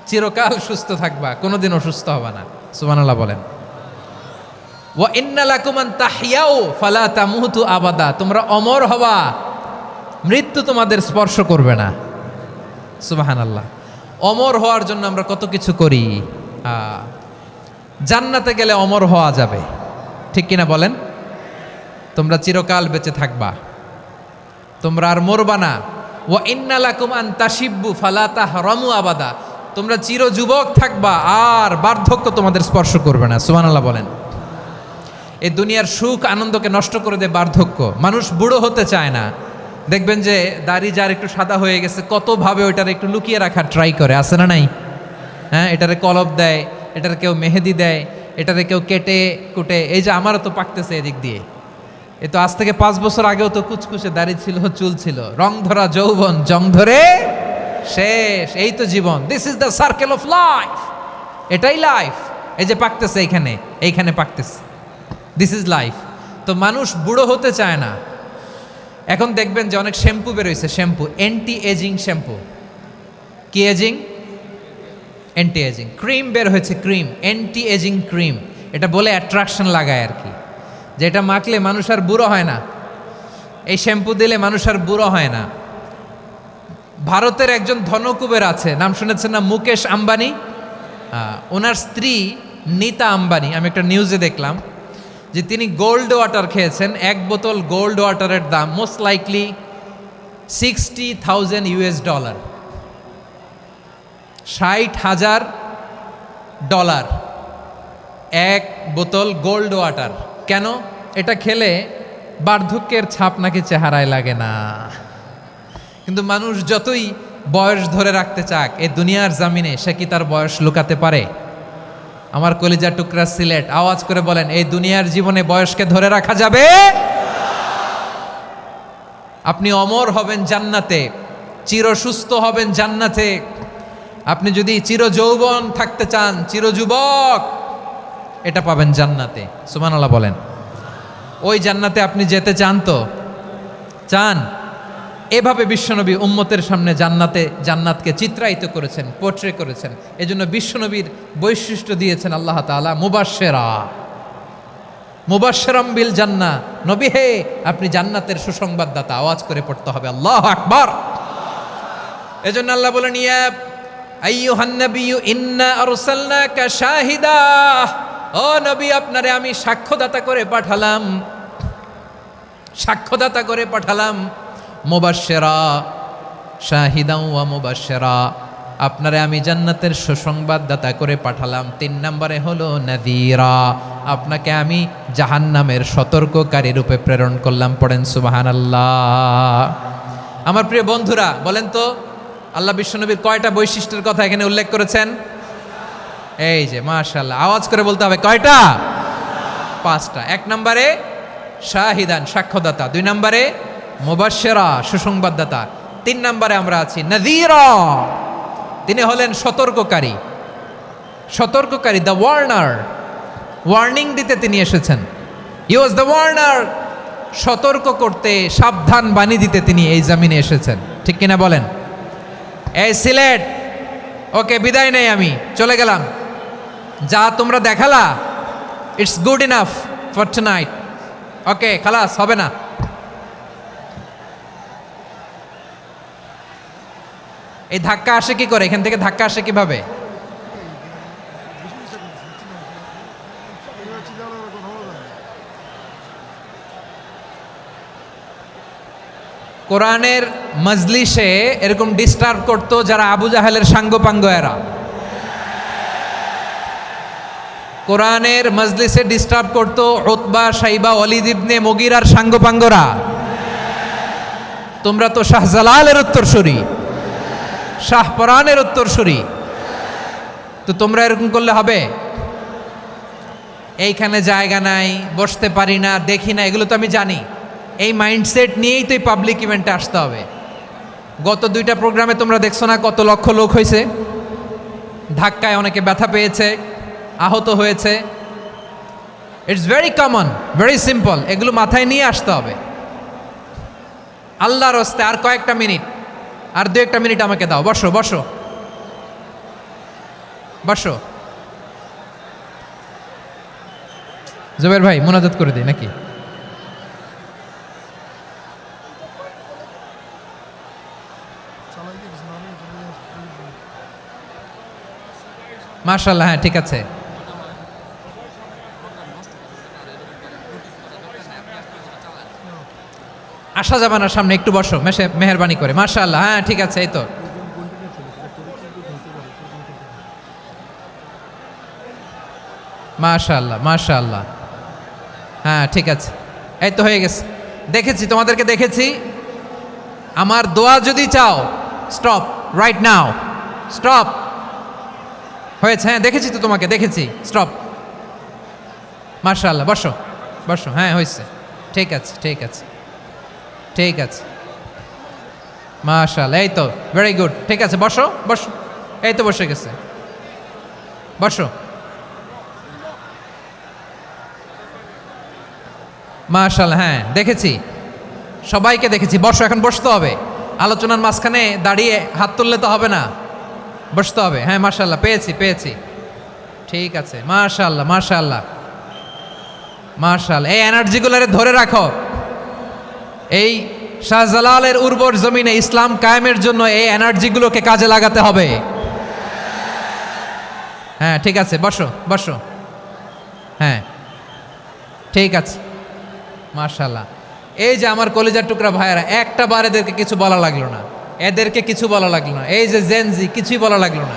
চিরকাল সুস্থ থাকবা, কোনোদিন অসুস্থ হবা না। সুবহানাল্লাহ বলেন। ওয়া ইন্না লাকুম আন তাহইয়াউ ফালা তামুতু আবাদা। তোমরা অমর হবা, মৃত্যু তোমাদের স্পর্শ করবে না। সুবহানাল্লাহ। অমর হওয়ার জন্য আমরা কত কিছু করি। জান্নাতে গেলে অমর হওয়া যাবে, ঠিক কিনা বলেন? তোমরা চিরকাল বেঁচে থাকবা, তোমরা আর মরবা না। ওয়া ইন্না লাকুম আন তাশিব্বু ফালা তাহরামু আবাদা। তোমরা চির যুবক থাকবা, আর বার্ধক্য তোমাদের স্পর্শ করবে না। সুবহানাল্লাহ বলেন। এই দুনিয়ার সুখ আনন্দকে নষ্ট করে দেয় বার্ধক্য। মানুষ বুড়ো হতে চায় না। দেখবেন যে দাড়ি যার একটু সাদা হয়ে গেছে, কতভাবে ওইটার একটু লুকিয়ে রাখার ট্রাই করে, আছে না নাই? হ্যাঁ, এটারে কলপ দেয়, এটার কেউ মেহেদি দেয়, এটারে কেউ কেটে কুটে। এই যে আমারও তো পাকতেছে এদিক দিয়ে। এ তো আজ থেকে 5 বছর আগেও তো কুচকুচে দাড়ি ছিল, চুল ছিল, রং ধরা যৌবন, জং ধরে শেষ। এই তো জীবন। This is the circle of life. এটাই লাইফ। এই যে পাকতেছে এইখানে, এইখানে পাকতেছে, দিস ইজ লাইফ। তো মানুষ বুড়ো হতে চায় না। এখন দেখবেন যে অনেক শ্যাম্পু বেরোইছে, শ্যাম্পু, অ্যান্টি এজিং শ্যাম্পু। কি এজিং? Anti ageing. ক্রিম বের হয়েছে, ক্রিম, অ্যান্টি এজিং ক্রিম। এটা বলে অ্যাট্রাকশন লাগায় আর কি, যে এটা মাখলে মানুষ আর বুড়ো হয় না, এই শ্যাম্পু দিলে মানুষ আর বুড়ো হয় না। ভারতের একজন ধনকুবের আছে, নাম শুনেছেন না? মুকেশ আম্বানি। ওনার স্ত্রী নীতা আম্বানি, আমি একটা নিউজে দেখলাম যে তিনি গোল্ড ওয়াটার খেয়েছেন। 1 বোতল গোল্ড ওয়াটারের দাম মোস্ট লাইকলি $60,000 $60,000 1 বোতল গোল্ড ওয়াটার। কেন? এটা খেলে বার্ধক্যের ছাপ নাকি চেহারায় লাগে না। কিন্তু মানুষ যতই বয়স ধরে রাখতে চাক এই দুনিয়ার জামিনে, সে কি তার বয়স লুকাতে পারে? আমার কলিজা টুকরা সিলেট, আওয়াজ করে বলেন, এই দুনিয়ার জীবনে বয়সকে ধরে রাখা যাবে? আপনি অমর হবেন জান্নাতে, চির সুস্থ হবেন জান্নাতে। আপনি যদি চির যৌবন থাকতে চান, চির যুবক, এটা পাবেন জান্নাতে। সুবহানাল্লাহ বলেন। ওই জান্নাতে আপনি যেতে চান তো? চান? এভাবে বিশ্বনবী উম্মতের সামনে জান্নাতকে চিত্রায়িত করেছেন, পোট্রে করেছেন। এজন্য বিশ্বনবীর বৈশিষ্ট্য দিয়েছেন আল্লাহ তাআলা মুবাশশিরাম বিল জান্নাহ। নবী হে, আপনি জান্নাতের সুসংবাদদাতা। আওয়াজ করে পড়তে হবে আল্লাহু আকবার। এজন্য আল্লাহ বলেন, ইয়া আইয়ুহান নাবিয়্যু ইন্না আরসালনাকা শাহিদা। ও নবী, আপনারে আমি সাক্ষ্যদাতা করে পাঠালাম, সাক্ষ্যদাতা করে পাঠালাম। মুবাশশিরা, শাহিদাও ওয়া মুবাশশিরা, আপনারে আমি জান্নাতের সুসংবাদদাতা করে পাঠালাম। 3 নম্বরে হলো নাযীরা, আপনাকে আমি জাহান্নামের সতর্ককারী রূপে প্রেরণ করলাম। পড়েন সুবহানাল্লাহ। আমার প্রিয় বন্ধুরা, বলেন তো আল্লাহ বিশ্বনবীর কয়টা বৈশিষ্ট্যের কথা এখানে উল্লেখ করেছেন? এই যে মাশাআল্লাহ, আওয়াজ করে বলতে হবে, কয়টা? 5টা। 1 নম্বরে শাহিদান, সাক্ষ্যদাতা। 2 নম্বরে মুবাশশিরা, সুসংবাদদাতা। 3 নম্বরে আমরা আছি নাযীরা, তিনি হলেন সতর্ককারী। সতর্ককারী, দ্য ওয়ার্নার, ওয়ার্নিং দিতে তিনি এসেছেন। হি ওয়াজ দ্য ওয়ার্নার, সতর্ক করতে, সাবধান বাণী দিতে তিনি এই জমিনে এসেছেন। ঠিক কিনা বলেন? এই সিলেট, ওকে, বিদায় নেই, আমি চলে গেলাম। যা তোমরা দেখালা, it's good enough for tonight. Okay, খালাস, হবে না। এই ধাক্কা আসে কি করে? এখান থেকে ধাক্কা আসে কিভাবে? কোরআনের মজলিসে এরকম ডিস্টার্ব করতো যারা আবু জাহেলের সাঙ্গপাঙ্গ এরা। কোরআনের মজলিসে ডিস্টার্ব করতো উতবা, শাইবা, ওয়ালিদ ইবনে মুগীরার সাঙ্গপাঙ্গরা। তোমরা তো শাহজালালের উত্তরসূরি, শাহপরানের উত্তরসূরি, তো তোমরা এরকম করলে হবে? এইখানে জায়গা নাই, বসতে পারি না, দেখি না, এগুলো তো আমি জানি। এই মাইন্ডসেট নিয়েই তো এই পাবলিক ইভেন্টে আসতে হবে। গত 2টা প্রোগ্রামে তোমরা দেখছো না কত লক্ষ লোক হয়েছে, ধাক্কায় অনেকে ব্যথা পেয়েছে, আহত হয়েছে। It's very common, very simple, এগুলো মাথায় নিয়ে আসতে হবে। আল্লাহর হস্তে আর কয়েকটা মিনিট, আর 2-1টা মিনিট আমাকে দাও। বসো বসো বসো। জুবের ভাই মোনাজাত করে দিই নাকি? মাশাআল্লাহ, হ্যাঁ ঠিক আছে। আসা যাবে না সামনে, একটু বসো মেহেরবানি করে। মাশাআল্লাহ, হ্যাঁ ঠিক আছে। এই তো মাশাআল্লাহ মাশাআল্লাহ, হ্যাঁ ঠিক আছে, এই তো হয়ে গেছে। দেখেছি তোমাদেরকে, দেখেছি। আমার দোয়া যদি চাও, স্টপ রাইট নাও, স্টপ। হয়েছে, হ্যাঁ দেখেছি তো তোমাকে, দেখেছি, স্টপ। মাশাআল্লাহ, বসো বসো, হ্যাঁ হয়েছে, ঠিক আছে ঠিক আছে ঠিক আছে। মাশাআল্লাহ, এই তো ভেরি গুড, ঠিক আছে, বসো বসো। এই তো বসে গেছে, বসো। মাশাআল্লাহ, হ্যাঁ দেখেছি, সবাইকে দেখেছি। বসো, এখন বসতে হবে। আলোচনার মাঝখানে দাঁড়িয়ে হাত তুললে তো হবে না, বসতে হবে। হ্যাঁ মাশাআল্লাহ, পেয়েছি পেয়েছি, ঠিক আছে। মাশাআল্লাহ মাশাআল্লাহ মাশাআল্লাহ, এই এনার্জিগুলোরে ধরে রাখো। এই শাহজালালের উর্বর জমিনে ইসলাম কায়েমের জন্য এই এনার্জিগুলোকে কাজে লাগাতে হবে। হ্যাঁ ঠিক আছে, বসো বসো, হ্যাঁ ঠিক আছে। মাশাআল্লাহ, এই যে আমার কলিজার টুকরা ভাইয়েরা, একটা বার এদেরকে কিছু বলা লাগলো না, এদেরকে কিছু বলা লাগলো না। এই যে জেনজি, কিছুই বলা লাগলো না।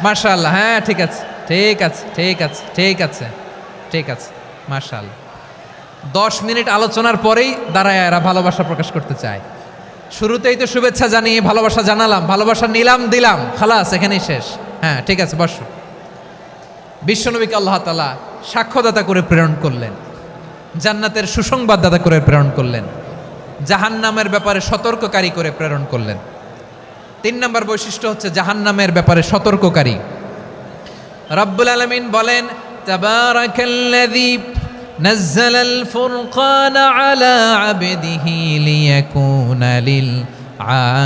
মাশাআল্লাহ, হ্যাঁ ঠিক আছে ঠিক আছে ঠিক আছে ঠিক আছে ঠিক আছে। মাশাআল্লাহ, 10 মিনিট আলোচনার পরেই দাঁড়ায় এরা ভালোবাসা প্রকাশ করতে চায়। শুরুতেই তো শুভেচ্ছা জানিয়ে ভালোবাসা জানালাম, ভালোবাসা নিলাম, দিলাম, খালাস, এখানেই শেষ। হ্যাঁ ঠিক আছে, বসো। বিশ্বনবীকে আল্লাহ তাআলা সাক্ষ্যদাতা করে প্রেরণ করলেন, জান্নাতের সুসংবাদদাতা করে প্রেরণ করলেন, জাহান্নামের ব্যাপারে সতর্ককারী করে প্রেরণ করলেন। 3 নম্বর বৈশিষ্ট্য হচ্ছে জাহান্নামের ব্যাপারে সতর্ককারী। রব্বুল আলামিন বলেন, তাবারাকাল্লাযী নাজ্জালাল ফুরকানা আলা আবদিহি লিয়াকুনা লিল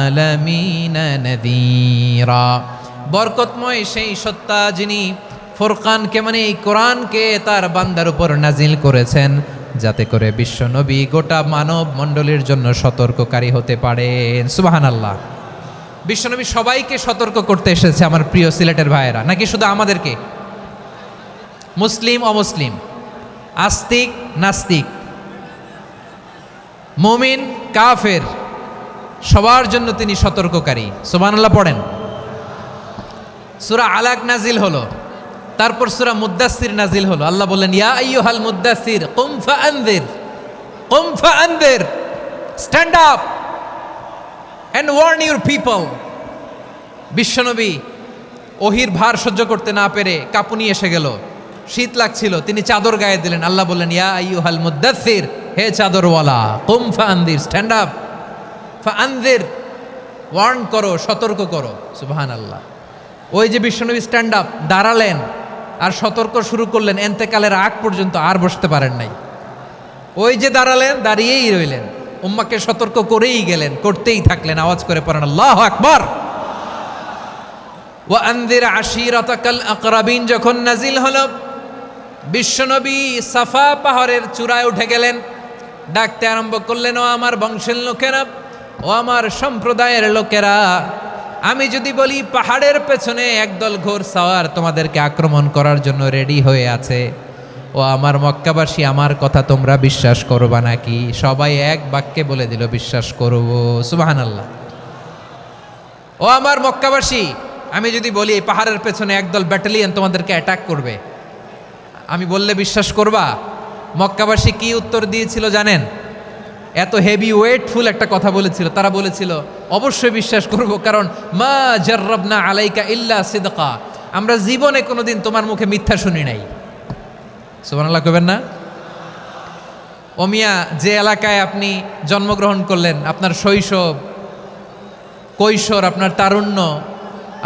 আলামিনা নাযীরা। বরকতময় সেই সত্তা যিনি ফুরকানকে, মানে এই কোরআনকে তার বান্দার উপর নাজিল করেছেন, যাতে করে বিশ্ব নবী গোটা মানব মণ্ডলীর জন্য সতর্ককারী হতে পারেন। সুবহানাল্লাহ। বিশ্বনবী সবাইকে সতর্ক করতে এসেছে, আমার প্রিয় সিলেটের ভাইয়েরা, নাকি শুধু আমাদেরকে? মুসলিম অমুসলিম, আস্তিক নাস্তিক, মুমিন কাফের, সবার জন্য তিনি সতর্ককারী। সুবহানাল্লাহ পড়েন। সূরা আলাক নাজিল হলো, তারপর সূরা মুদ্দাসসির নাজিল হলো। আল্লাহ বললেন, ইয়া আইয়ুহাল মুদ্দাসসির কুম ফাআনযির, কুম ফাআনযির, stand up and warn your people. বিশ্বনবী ওহির ভার সহ্য করতে না পেরে কাঁপুনি এসে গেল, শীত লাগছিল, তিনি চাদর গায়ে দিলেন। আল্লাহ বললেন, ইয়া আইয়ুহাল মুদ্দাসসির, হে চাদরওয়ালা, কুম ফাআনযির, স্ট্যান্ড আপ, ফাআনযির, ওয়ার্ন করো, সতর্ক করো। সুবহানাল্লাহ। ওই যে বিশ্বনবী স্ট্যান্ড আপ, দাঁড়ালেন আর সতর্ক শুরু করলেন, এন্তেকালের আগ পর্যন্ত আর বসতে পারেন নাই। ওই যে দাঁড়ালেন, দাঁড়িয়েই রইলেন, উম্মাকে সতর্ক করেই গেলেন, করতেই থাকলেন। আওয়াজ করে পড়েন আল্লাহু আকবার। ওয়া আনযির আশীরাতাকাল আকরাবিন যখন নাজিল হলো, বিশ্বনবী সাফা পাহাড়ের চূড়ায় উঠে গেলেন, ডাকতে আরম্ভ করলেন, ও আমার বংশের লোকেরা, ও আমার সম্প্রদায়ের লোকেরা, আমি যদি বলি পাহাড়ের পেছনে একদল ঘোড় সাওয়ার তোমাদেরকে আক্রমণ করার জন্য রেডি হয়ে আছে, ও আমার মক্কাবাসী, আমার কথা তোমরা বিশ্বাস করবা নাকি? সবাই এক বাক্যে বলে দিল, বিশ্বাস করব। সুবহানাল্লাহ। ও আমার মক্কাবাসী, আমি যদি বলি এই পাহাড়ের পেছনে একদল ব্যাটালিয়ন তোমাদেরকে অ্যাটাক করবে, আমি বললে বিশ্বাস করবা? মক্কাবাসী কি উত্তর দিয়েছিল জানেন? এত হেভি ওয়েটফুল একটা কথা বলেছিল। তারা বলেছিল অবশ্যই বিশ্বাস করব, কারণ মা জাররাবনা আলাইকা ইল্লা সিদকা, আমরা জীবনে কোনোদিন তোমার মুখে মিথ্যা শুনি নাই। সুবহানাল্লাহ কইবেন না? ও মিয়া, যে এলাকায় আপনি জন্মগ্রহণ করলেন, আপনার শৈশব, কৈশোর, আপনার তারুণ্য,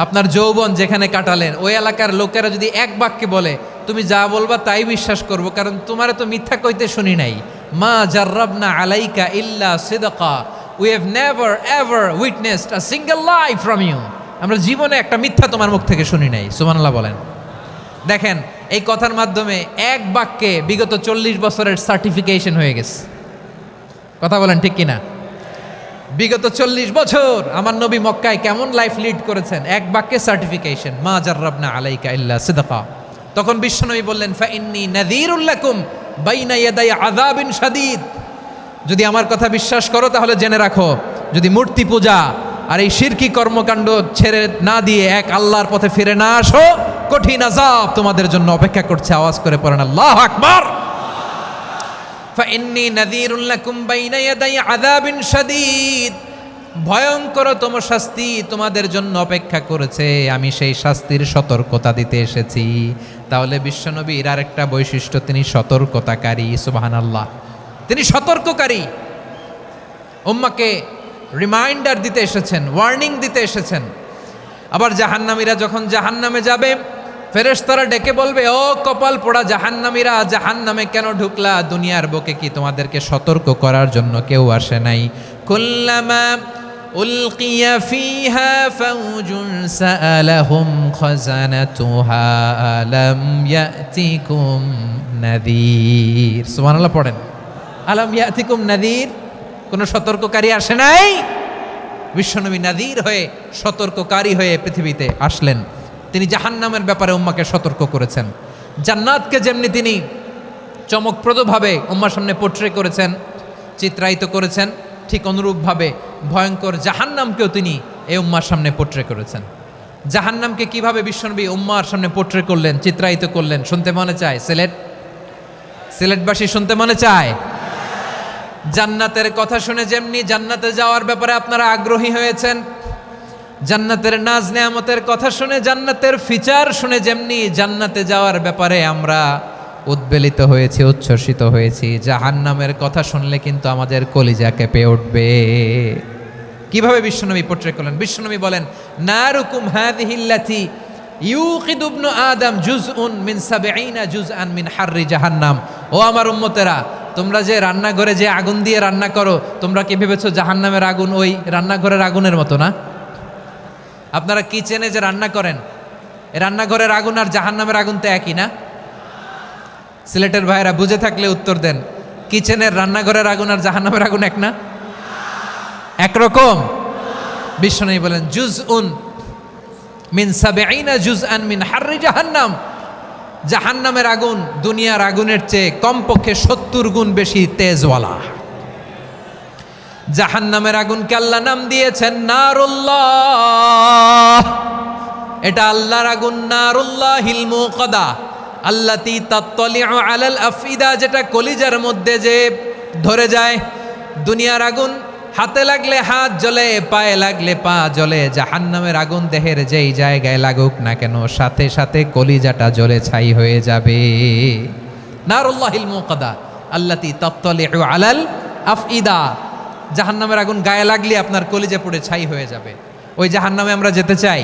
আপনার যৌবন যেখানে কাটালেন, ওই এলাকার লোকেরা যদি এক বাক্যে বলে তুমি যা বলবা তাই বিশ্বাস করব, কারণ তোমারে তো মিথ্যা কইতে শুনি নাই। মা জাররাবনা আলাইকা ইল্লা সিদকা, we have never ever witnessed a single lie from you, আমরা জীবনে একটা মিথ্যা তোমার মুখ থেকে শুনি নাই। সুবহানাল্লাহ বলেন। দেখেন, এই কথার মাধ্যমে এক বাক্যে বিগত 40 বছরের সার্টিফিকেশন হয়ে গেছে। কথা বলেন ঠিক কিনা? বিগত 40 বছর আমার নবী মক্কায় কেমন লাইফ লিড করেছেন, এক বাক্যে সার্টিফিকেশন, মা জাররাবনা আলাইকা ইল্লা সিদকা। তখন বিশ্বনবী বললেন, ফাইন্নী নাযীরুল লাকুম বাইনা ইয়াদাই আযাবিন শাদীদ, যদি আমার কথা বিশ্বাস করো তাহলে জেনে রাখো, যদি মূর্তি পূজা আর এই শিরকি কর্মকাণ্ড ছেড়ে না দিয়ে এক আল্লাহর পথে ফিরে না আসো, কঠিন আযাব তোমাদের জন্য অপেক্ষা করছে। আওয়াজ করে পড়েন আল্লাহু আকবার। ফাইন্নী নাযীরুল লাকুম বাইনা ইয়াদাই আযাবিন শাদীদ, ভয়ঙ্করতম শাস্তি তোমাদের জন্য অপেক্ষা করেছে, আমি সেই শাস্তির সতর্কতা দিতে এসেছি। তাহলে বিশ্বনবীর আরেকটা বৈশিষ্ট্য, তিনি সতর্কতাকারী। সুবহানাল্লাহ, তিনি সতর্ককারী। উম্মাকে রিমাইন্ডার দিতে এসেছেন, ওয়ার্নিং দিতে এসেছেন। আবার জাহান্নামীরা যখন জাহান্নামে যাবে, ফেরেশতারা ডেকে বলবে, ও কপাল পোড়া জাহান্নামীরা, জাহান্নামে কেন ঢুকলা? দুনিয়ার বুকে কি তোমাদেরকে সতর্ক করার জন্য কেউ আসে নাই? কুল্লামা উলকিয়া ফিহা ফাউজুন সাআলাহুম খাজানাতুহা আলাম ইয়াতিকুম নাযীর। সুবহানাল্লাহ পড়েন। আলাম ইয়াতিকুম নাযীর, কোন সতর্ককারী আসে নাই? বিশ্বনবী নাযীর হয়ে, সতর্ককারী হয়ে পৃথিবীতে আসলেন। তিনি জাহান্নামের ব্যাপারে উম্মাকে সতর্ক করেছেন। জান্নাতকে যেমনি তিনি চমকপ্রদভাবে উম্মার সামনে পোট্রে করেছেন, চিত্রায়িত করেছেন, ঠিক অনুরূপভাবে ভয়ঙ্কর জাহান্নামকেও তিনি এই উম্মার সামনে পোট্রে করেছেন। জাহান্নামকে কিভাবে বিশ্বনবী উম্মার সামনে পোট্রে করলেন, চিত্রায়িত করলেন, শুনতে মনে চায়? সিলেটবাসী শুনতে মনে চায়? জান্নাতের কথা শুনে যেমনি জান্নাতে যাওয়ার ব্যাপারে আপনারা আগ্রহী হয়েছেন, জান্নাতের নাজ নেয়ামতের কথা শুনে, জান্নাতের ফিচার শুনে যেমনি জান্নাতে যাওয়ার ব্যাপারে আমরা উদ্বেলিত হয়েছি, উচ্ছ্বসিত হয়েছি, জাহান্নামের কথা শুনলে কিন্তু আমাদের কলিজা কেঁপে উঠবে। কিভাবে বিশ্বনবী পোট্রে করলেন? বিশ্বনবী বলেন, নারুকুম হাযিহিল্লাতী ইউকিদু ইবনু আদম জুজউন মিন ৭০ জুজআন মিন হাররি জাহান্নাম। ও আমার উম্মতেরা, তোমরা যে রান্নাঘরে যে আগুন দিয়ে রান্না করো, তোমরা কি ভেবেছো জাহান্নামের আগুন ওই রান্নাঘরের আগুনের মতো না? আপনারা কিচেনে যে রান্না করেন, রান্নাঘরের আগুন আর জাহান্নামের আগুন তো একই না? সিলেটের ভাইরা বুঝে থাকলে উত্তর দেন, কিচেনের রান্নাঘরের আগুন আর জাহান্নামের আগুন এক না? একরকম? বিশ্বনবী বলেন, জুজউন মিন ৭০ জুজআন মিন হাররি জাহান্নাম, জাহান্নামের আগুন দুনিয়ার আগুনের চেয়ে কমপক্ষে ৭০ গুণ বেশি তেজওয়ালা। জাহান্নামের আগুনকে আল্লাহ নাম দিয়েছেন নারুল্লাহ। এটা আল্লাহর আগুন, নারুল্লাহিল মুকাদা আল্লাতী তাত্তালিউ আলাল আফইদা, যেটা কলিজার মধ্যে যে ধরে যায়। দুনিয়ার আগুন হাতে লাগলে হাত জ্বলে, পায়ে লাগলে পা জ্বলে, জাহান্নামের আগুন দেহের যেই জায়গায় লাগুক না কেন, সাথে সাথে কলিজাটা জ্বলে ছাই হয়ে যাবে। নারুল্লাহিল মুকাদা আল্লাতী তাত্তালিউ আলাল আফইদা, জাহান্নামের আগুন গায়ে লাগলে আপনার কলিজা পুড়ে ছাই হয়ে যাবে। ওই জাহান্নামে আমরা যেতে চাই?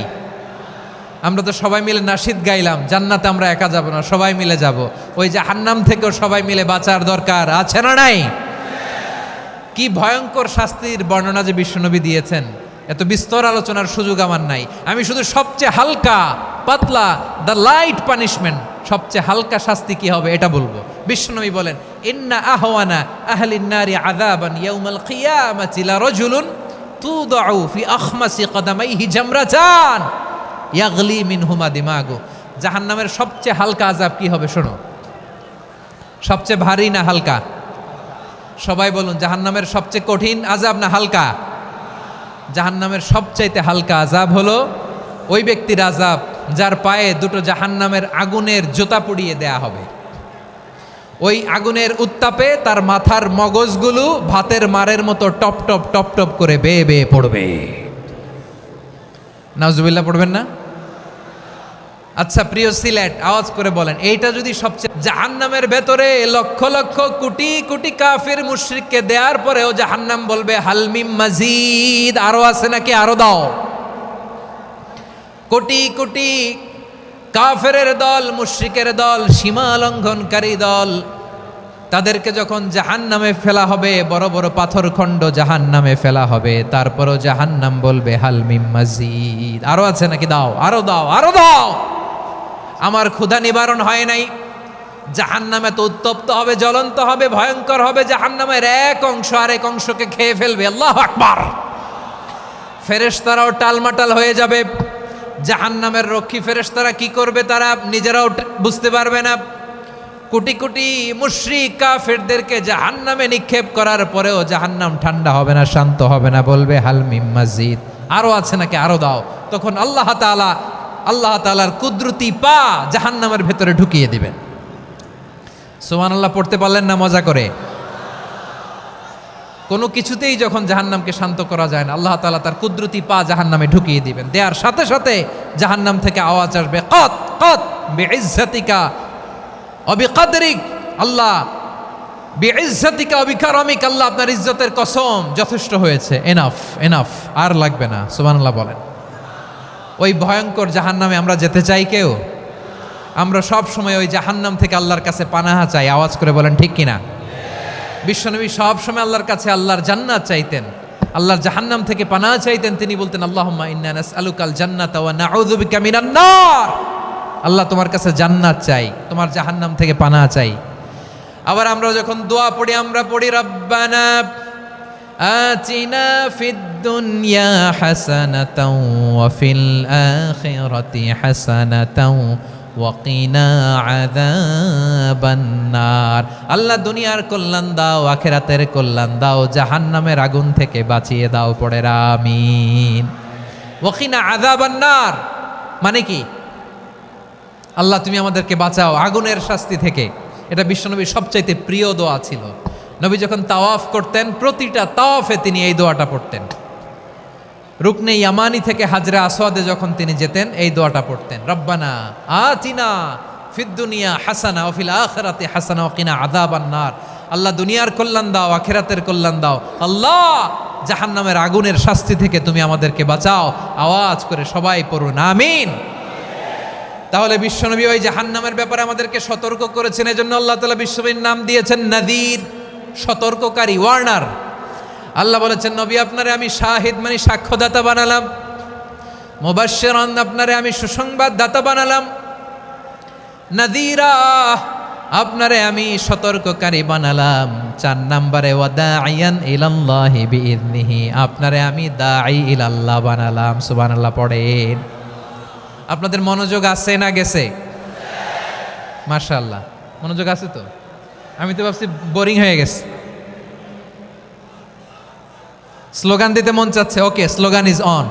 আমরা তো সবাই মিলে নাশিদ গাইলাম, জান্নাতে আমরা একা যাব না, সবাই মিলে যাব। ওই জাহান্নাম থেকেও সবাই মিলে বাঁচার দরকার আছে না নাই? কি ভয়ঙ্কর শাস্তির বর্ণনা যে বিশ্বনবী দিয়েছেন, এত বিস্তর আলোচনার সুযোগ আমার নাই। আমি শুধু সবচেয়ে হালকা পাতলা, দ্য লাইট পানিশমেন্ট, সবচেয়ে হালকা শাস্তি কি হবে এটা বলবো। বিশ্বনবী বলেন, ইন্না আহওয়ানা আহলিন নারি আযাবান ইয়াউমাল কিয়ামাতি লারাজুলুন তুদাউ ফি আখমাসি কদামাইহি জামরাতান ইয়াগলি মিনহুমা দিমাগু। জাহান্নামের সবচেয়ে হালকা আযাব কি হবে শোনো। সবচেয়ে ভারী না হালকা? সবাই বলুন, জাহান্নামের সবচেয়ে কঠিন আযাব না হালকা? জাহান্নামের সবচাইতে হালকা আযাব হলো ওই ব্যক্তির আযাব যার পায়ে দুটো জাহান্নামের আগুনের জোতা পুড়িয়ে দেয়া হবে। ওই আগুনের উত্তাপে তার মাথার মগজগুলো ভাতের মারের মতো টপ টপ টপ টপ করে বেয়ে বেয়ে পড়বে। নাউজুবিল্লাহ পড়বেন না? আচ্ছা প্রিয় সিলেট, আওয়াজ করে বলেন, এইটা যদি সবচেয়ে, জাহান্নামের ভেতরে লক্ষ লক্ষ কোটি কোটি কাফির মুশরিককে দেওয়ার পরেও জাহান্নাম বলবে হালমিম মাজিদ, আরো আছে নাকি, আরো দাও। কোটি কোটি কাফেরের দল, মুশরিকের দল, সীমা লঙ্ঘনকারী দল, তাদেরকে যখন জাহান্নামে ফেলা হবে, বড় বড় পাথর খণ্ড জাহান্নামে ফেলা হবে, তারপরও জাহান্নাম বলবে হালমিম মাজিদ, আরো আছে নাকি, দাও, আরো দাও, আরো দাও। আমার ক্ষুধা নিবারণ হয় নাই। জাহান্নামে তো উত্তপ্ত হবে, জ্বলন্ত হবে, ভয়ঙ্কর হবে। জাহান্নামের এক অংশ আরেক অংশকে খেয়ে ফেলবে। আল্লাহু আকবার। ফেরেশতারাও টালমাটাল হয়ে যাবে। জাহান্নামের রক্ষী ফেরেশতারা কি করবে তারা নিজেরাও বুঝতে পারবে না। কোটি কোটি মুশরিক কাফেরদেরকে জাহান্নামে নিক্ষেপ করার পরেও জাহান্নাম ঠান্ডা হবে না, শান্ত হবে না, বলবে হালমিম মাজিদ, আরো আছে নাকি, আরো দাও। তখন আল্লাহ তাআলার কুদরতি পা জাহান্নামের ভেতরে ঢুকিয়ে দিবেন। সুবহানাল্লাহ পড়তে পারলেন না মজা করে? কোনো কিছুতেই যখন জাহান্নামকে শান্ত করা যায় না, আল্লাহ তাআলা তার কুদরতি পা জাহান্নামে ঢুকিয়ে দিবেন। দেওয়ার সাথে সাথে জাহান্নাম থেকে আওয়াজ আসবে, কত কত বিইজ্জাতিকা ওয়া বিকদরিক, আল্লাহ বিইজ্জাতিকা ওয়া বিকারামিক, আল্লাহ আপনার ইজ্জতের কসম, যথেষ্ট হয়েছে, এনাফ এনাফ, আর লাগবে না। সুবহানাল্লাহ বলেন। ওই ভয়ঙ্কর জাহান্নামে আমরা যেতে চাই কেউ? আমরা সব সময় ওই জাহান্নাম থেকে আল্লাহর কাছে পানাহা চাই। আওয়াজ করে বলেন ঠিক কিনা? বিশ্বনবী সব সময় আল্লাহর কাছে আল্লাহর জান্নাত চাইতেন, আল্লাহর জাহান্নাম থেকে পানাহা চাইতেন। তিনি বলতেন আল্লাহুম্মা ইন্না নাসআলুকাল জান্নাতা ওয়া নাউযু বিকা মিনান নার। আল্লাহ তোমার কাছে জান্নাত চাই, তোমার জাহান্নাম থেকে পানাহা চাই। আবার আমরা যখন দোয়া পড়ি, আমরা পড়ি রব্বানা আতিনা ফিদ দুনিয়া হাসানাতাও ওয়া ফিল আখিরাতি হাসানাতাও ওয়া কিনা আযাবান নার। আল্লাহ দুনিয়ার কল্যাণ দাও, আখিরাতের কল্যাণ দাও, জাহান্নামের আগুন থেকে বাঁচিয়ে দাও। পড়ে আমিন। ওয়া কিনা আযাবান নার মানে কি? আল্লাহ তুমি আমাদেরকে বাঁচাও আগুনের শাস্তি থেকে। এটা বিশ্বনবীর সবচাইতে প্রিয় দোয়া ছিল। নবী যখন তাওয়াফ করতেন, প্রতিটা তাওয়াফে তিনি এই দোয়াটা পড়তেন। রুকনে ইয়ামানি থেকে হাজরে আসওয়াদে যখন তিনি যেতেন, এই দোয়াটা পড়তেন, রব্বানা আতিনা ফিদ দুনিয়া হাসানা ওয়া ফিল আখিরাতি হাসানা ওয়া কিনা আযাবান নার। আল্লাহ দুনিয়ার কল্যাণ দাও, আখিরাতের কল্যাণ দাও। আল্লাহ জাহান্নামের আগুনের শাস্তি থেকে তুমি আমাদেরকে বাঁচাও। আওয়াজ করে সবাই পড়ুন আমিন। তাহলে বিশ্বনবী ওই জাহান্নামের ব্যাপারে আমাদেরকে সতর্ক করেছেন। এজন্য আল্লাহ তাআলা বিশ্বনবীর নাম দিয়েছেন নাযীর, সতর্ককারী, ওয়ার্নার। আল্লাহ বলেছেন নবী আপনারে আমি শাহিদ মানে সাক্ষ্যদাতা বানালাম, মুবাশশিরান আপনারে আমি সুসংবাদ দাতা বানালাম, নাযীরা আপনারে আমি সতর্ককারী বানালাম। 4 নম্বরে ওয়াদাইয়ান ইলাল্লাহি বিইذনিহি, আপনারে আমি দাঈ ইলাল্লাহ বানালাম। সুবহানাল্লাহ পড়েন। আপনাদের মনোযোগ আছে না গেছে? মাশাআল্লাহ মনোযোগ আছে তো। আমি তো ভাবছি বোরিং হয়ে গেছে। স্লোগান দিতে মন চাচ্ছে। ওকে, স্লোগান ইজ অন।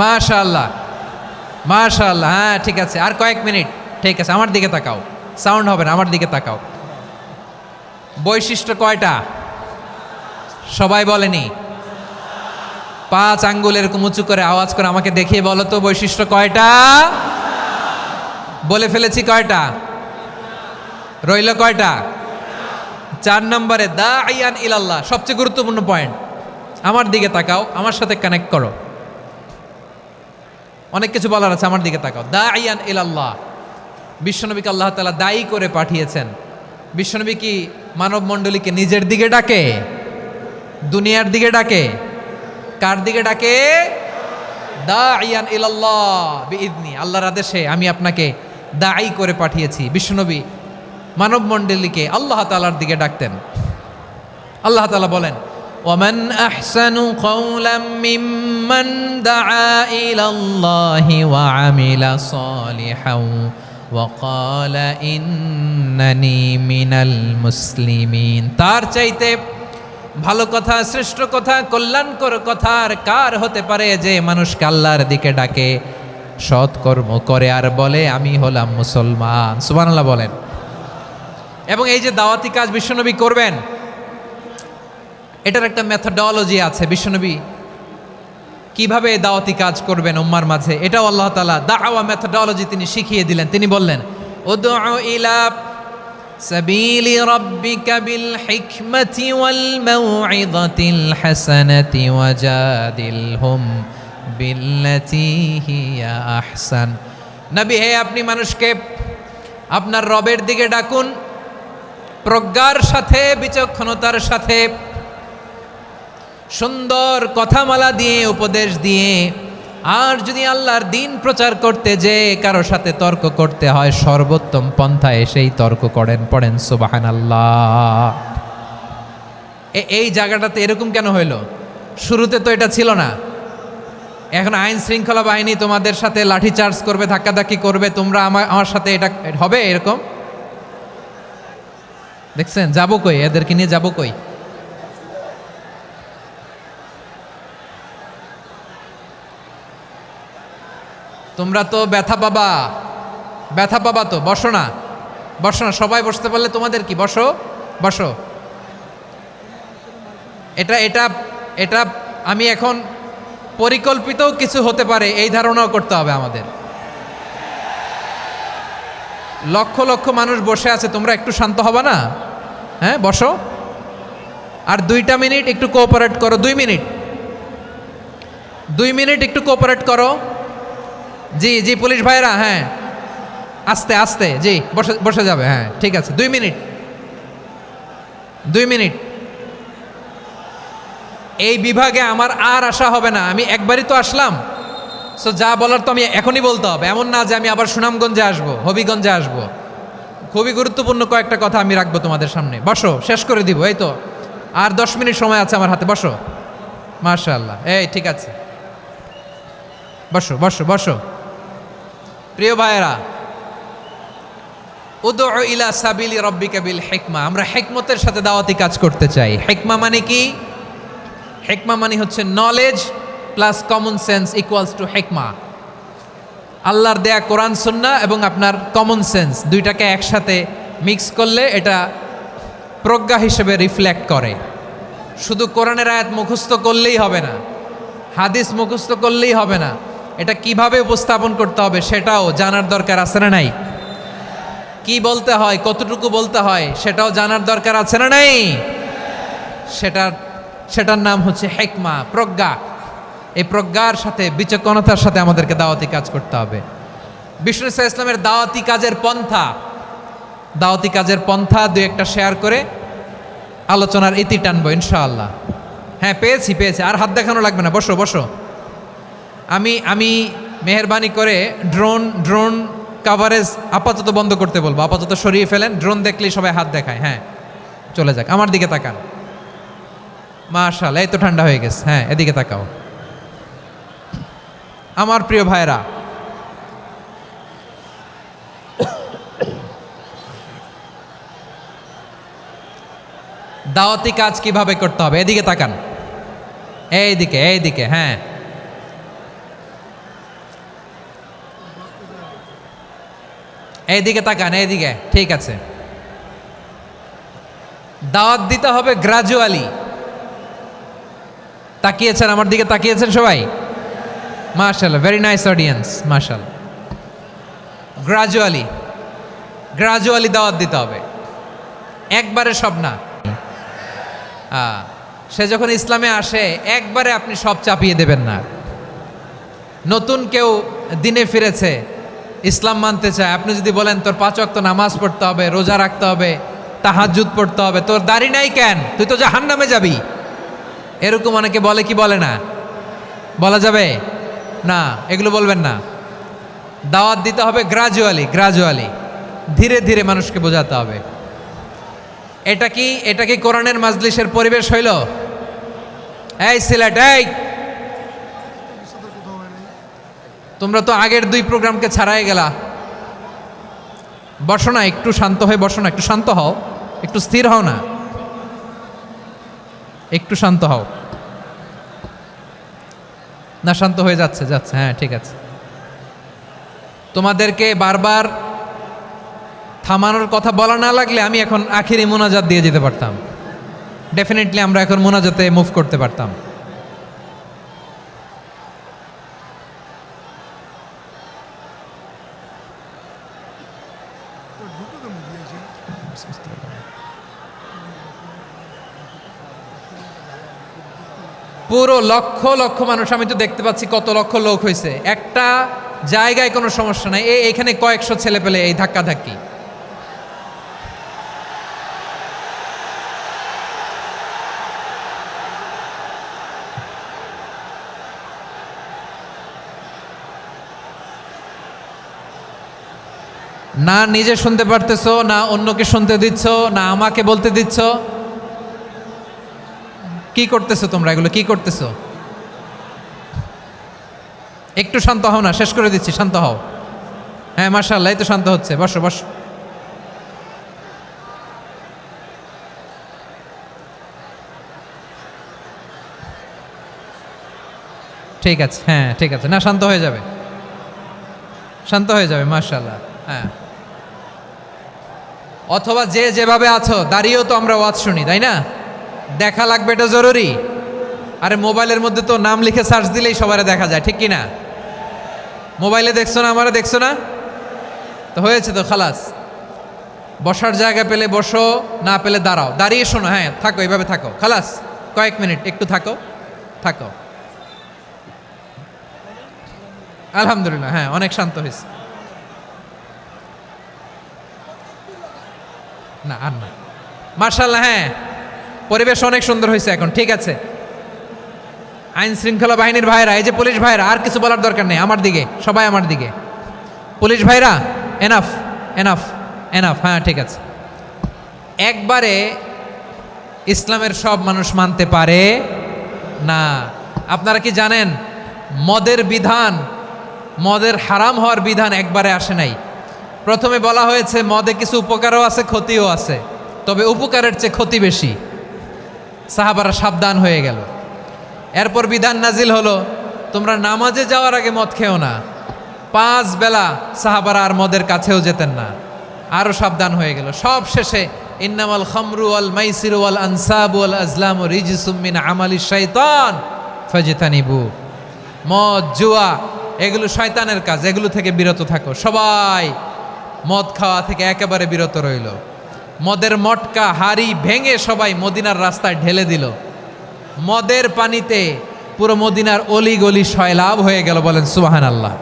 মাশাআল্লাহ মাশাআল্লাহ। হ্যাঁ ঠিক আছে, আর কয়েক মিনিট। ঠিক আছে, আমার দিকে তাকাও, সাউন্ড হবে না, আমার দিকে তাকাও। বৈশিষ্ট্য কয়টা সবাই বলেনি? 5 আঙ্গুল এরকম উঁচু করে আওয়াজ করে আমাকে দেখিয়ে বলো তো বৈশিষ্ট্য কয়টা? বলে ফেলেছি কয়টা? রইল কয়টা? 4 নম্বরে দাঈয়ান ইলাল্লাহ, সবচেয়ে গুরুত্বপূর্ণ পয়েন্ট। আমার দিকে তাকাও, আমার সাথে কানেক্ট করো। অনেক কিছু বলার আছে, আমার দিকে তাকাও। দাঈয়ান ইলাল্লাহ, বিশ্বনবীকে আল্লাহ তাআলা দায়ী করে পাঠিয়েছেন। বিশ্বনবী কি মানব মণ্ডলীকে নিজের দিকে ডাকে, দুনিয়ার দিকে ডাকে? কার দিকে ডাকে? দাইয়ান ইলাল্লাহ বিইذনি, আল্লাহর আদেশে আমি আপনাকে দাঈ করে পাঠিয়েছি। বিশ্বনবী মানব মণ্ডলীকে আল্লাহ তাআলার দিকে ডাকতেন। আল্লাহ তাআলা বলেন, ওয়ামান আহসানু কাওলাম মিম্মান দাআ ইলাল্লাহি ওয়া আমিলা সালিহান ওয়া ক্বালা ইন্নানি মিনাল মুসলিমিন। তার চাইতে ভালো কথা, শ্রেষ্ঠ কথা, কল্যাণকর কথা আর কার হতে পারে যে মানুষকে আল্লাহর দিকে ডাকে, সৎকর্ম করে আর বলে আমি হলাম মুসলমান। সুবহানাল্লাহ বলেন। এবং এই যে দাওয়াতি কাজ বিশ্বনবী করবেন, এটার একটা মেথডোলজি আছে। বিশ্বনবী কিভাবে দাওয়াতি কাজ করবেন উম্মার মাঝে, এটাও আল্লাহ তাআলা দাওয়া মেথডোলজি তিনি শিখিয়ে দিলেন। তিনি বললেন, উদউ ইলা সাবিলি রাব্বিকা বিল হিকমাতি ওয়াল মাউইযাতিল হাসানাতি ওয়াজাদিলহুম বিল্লাতি হিয়া আহসান। নবী হে, আপনি মানুষকে আপনার রবের দিকে ডাকুন প্রজ্ঞার সাথে, বিচক্ষণতার সাথে, সুন্দর কথামালা দিয়ে, উপদেশ দিয়ে। আর যদি আল্লাহর দিন প্রচার করতে যে কারো সাথে তর্ক করতে হয়, সর্বোত্তম পন্থায় সেই তর্ক করেন। পড়েন সুবহানাল্লাহ। এই জায়গাটাতে এরকম কেন হইল? শুরুতে তো এটা ছিল না। এখন আইন শৃঙ্খলা বাহিনী তোমাদের সাথে লাঠি চার্জ করবে, ধাক্কাধাক্কি করবে, তোমরা আমার সাথে এটা হবে এরকম? দেখছেন? যাবো কই? এদেরকে নিয়ে যাবো কই? তোমরা তো ব্যথা পাবা, ব্যথা পাবা তো। বসো না, বসো না, সবাই বসতে পারলে তোমাদের কি? বসো, বসো। এটা এটা এটা আমি এখন পরিকল্পিত কিছু হতে পারে এই ধারণাও করতে হবে আমাদের। লক্ষ লক্ষ মানুষ বসে আছে, তোমরা একটু শান্ত হবা না? হ্যাঁ, বসো। আর 2টা মিনিট একটু কোঅপারেট করো। 2 মিনিট, 2 মিনিট একটু কোঅপারেট করো। জি জি পুলিশ ভাইরা, হ্যাঁ আস্তে আস্তে, জি বসে বসে যাবে। হ্যাঁ ঠিক আছে, 2 মিনিট, 2 মিনিট। এই বিভাগে আমার আর আসা হবে না, আমি একবারই তো আসলাম। সো যা বলার তো আমি এখনই বলতে হবে, এমন না যে আমি আবার সুনামগঞ্জে আসবো, হবিগঞ্জে আসবো। খুবই গুরুত্বপূর্ণ কয়েকটা কথা আমি রাখবো তোমাদের সামনে। বসো, শেষ করে দিব। এই তো আর 10 মিনিট সময় আছে আমার হাতে। বসো, মাশাআল্লাহ। এই ঠিক আছে, বসো বসো বসো। প্রিয় ভাইয়েরা, উদউ ইলা সাবিলি রাব্বিকা বিল হিকমা, আমরা হিকমতের সাথে দাওয়াতি কাজ করতে চাই। হিকমা মানে কি? হিকমা মানে হচ্ছে knowledge plus common sense equals to হিকমা। আল্লাহর দেয়া কোরআন সুন্নাহ এবং আপনার কমন সেন্স, দুইটাকে একসাথে মিক্স করলে এটা প্রজ্ঞা হিসেবে রিফ্লেক্ট করে। শুধু কোরআনের আয়াত মুখস্থ করলেই হবে না, হাদিস মুখস্থ করলেই হবে না, এটা কিভাবে উপস্থাপন করতে হবে সেটাও জানার দরকার আছে না নাই? কি বলতে হয়, কতটুকু বলতে হয় সেটাও জানার দরকার আছে না নাই? সেটার নাম হচ্ছে হিকমা, প্রজ্ঞা। এই প্রজ্ঞার সাথে, বিচক্ষণতার সাথে আমাদেরকে দাওয়াতি কাজ করতে হবে। বিষ্ণু ইসা ইসলামের দাওয়াতি কাজের পন্থা 2-1টা শেয়ার করে আলোচনার ইতি টানবো ইনশাআল্লাহ। হ্যাঁ পেয়েছি, আর হাত দেখানো লাগবে না। বসো বসো। আমি মেহেরবানি করে ড্রোন কাভারেজ আপাতত বন্ধ করতে বলবো, আপাতত সরিয়ে ফেলেন। ড্রোন দেখলেই সবাই হাত দেখায়। হ্যাঁ চলে যাক, আমার দিকে তাকান। মাশাআল্লাহ, এই তো ঠান্ডা হয়ে গেছে। হ্যাঁ এদিকে তাকাও। আমার প্রিয় ভাইরা, দাওয়াতি কাজ কিভাবে করতে হবে এদিকে তাকান। এইদিকে, হ্যাঁ এইদিকে তাকান, এইদিকে। ঠিক আছে, দাওয়াত দিতে হবে গ্রাজুয়ালি। তাকিয়েছেন আমার দিকে, তাকিয়েছেন সবাই? মাশাআল্লাহ, ভেরি নাইস অডিয়েন্স, মাশাআল্লাহ। গ্রাজুয়ালি দাওয়াত দিতে হবে, একবারে সব না। সে যখন ইসলামে আসে একবারে আপনি সব চাপিয়ে দেবেন না। নতুন কেউ দিনে ফিরেছে, ইসলাম মানতে চায়, আপনি যদি বলেন তোর 5 ওয়াক্ত নামাজ পড়তে হবে, রোজা রাখতে হবে, তাহাজ্জুদ পড়তে হবে, তোর দাড়ি নাই কেন, তুই তো জাহান্নামে যাবি। এরকম অনেকে বলে কি বলে না? বলা যাবে না, এগুলো বলবেন না। দাওয়াত দিতে হবে গ্রাজুয়ালি, ধীরে ধীরে মানুষকে বোঝাতে হবে। এটা কি কোরআনের মাজলিসের পরিবেশ হইল? এই সিলেট, এই তোমরা তো আগের 2 প্রোগ্রামকে ছাড়াই গেলা। বসো না, একটু শান্ত হয়ে বসো না, একটু শান্ত হও, একটু স্থির হও না, একটু শান্ত হও না। শান্ত হয়ে যাচ্ছে, হ্যাঁ ঠিক আছে। তোমাদেরকে বারবার থামানোর কথা বলা না লাগলে আমি এখন আখিরি মোনাজাত দিয়ে যেতে পারতাম। ডেফিনেটলি আমরা এখন মোনাজাতে মুভ করতে পারতাম। পুরো লক্ষ লক্ষ মানুষ, আমি তো দেখতে পাচ্ছি কত লক্ষ লোক হয়েছে। একটা জায়গায় কোনো সমস্যা নাই, এইখানে কয়েকশো ছেলে পেলে এই ধাক্কা ধাক্কি। না নিজে শুনতে পারতেছো, না অন্যকে শুনতে দিচ্ছ, না আমাকে বলতে দিচ্ছ। কি করতেছো তোমরা? এগুলো কি করতেছো? একটু শান্ত হও না, শেষ করে দিচ্ছি, শান্ত হও। হ্যাঁ মাশাআল্লাহ, এই তো শান্ত হচ্ছে। বসো বসো। ঠিক আছে, হ্যাঁ ঠিক আছে, না শান্ত হয়ে যাবে, শান্ত হয়ে যাবে মাশাআল্লাহ। হ্যাঁ, অথবা যে যেভাবে আছো দাঁড়িয়েও তো আমরা ওয়াজ শুনি, তাই না? দেখা লাগবে, এটা জরুরি। আরে মোবাইলের মধ্যে তো নাম লিখে সার্চ দিলেই সবারে দেখা যায়, ঠিক কি না? মোবাইলে দেখছো না, আমারে দেখছো না, তো হয়েছে তো, খালাস। বসার জায়গা পেলে বসো, না পেলে দাঁড়াও, দাঁড়িয়ে শোনো। হ্যাঁ থাকো, এইভাবে থাকো, খালাস। কয়েক মিনিট একটু থাকো। আলহামদুলিল্লাহ, হ্যাঁ অনেক শান্ত হয়েছে। না আর না, মাশাআল্লাহ, হ্যাঁ পরিবেশ অনেক সুন্দর হয়েছে এখন, ঠিক আছে। আইন শৃঙ্খলা বাহিনীর ভাইরা, এই যে পুলিশ ভাইরা, আর কিছু বলার দরকার নেই, আমার দিকে সবাই, আমার দিকে। পুলিশ ভাইরা এনাফ এনাফ এনাফ, হ্যাঁ ঠিক আছে। একবারে ইসলামের সব মানুষ মানতে পারে না। আপনারা কি জানেন মদের বিধান, মদের হারাম হওয়ার বিধান একবারে আসে নাই। প্রথমে বলা হয়েছে মদে কিছু উপকারও আছে, ক্ষতিও আছে, তবে উপকারের চেয়ে ক্ষতি বেশি। সাহাবারা সাবধান হয়ে গেল। এরপর বিধান নাজিল হলো, তোমরা নামাজে যাওয়ার আগে মদ খেও না। 5 বেলা সাহাবারা আর মদের কাছেও যেতেন না, আরও সাবধান হয়ে গেল। সব শেষে ইন্নামাল খামরু ওয়াল মাইসিরু ওয়াল আনসাবু ওয়াল আজলামু রিজসুম মিন আমালিশ শাইতান ফাজতানিবু। মদ, জুয়া এগুলো শয়তানের কাজ, এগুলো থেকে বিরত থাকো। সবাই মদ খাওয়া থেকে একেবারে বিরত রইল। মদের মটকা হাড়ি ভেঙে সবাই মদিনার রাস্তায় ঢেলে দিল। মদের পানিতে পুরো মদিনার অলি গলি সয়লাভ হয়ে গেল। বলেন সুবহানাল্লাহ।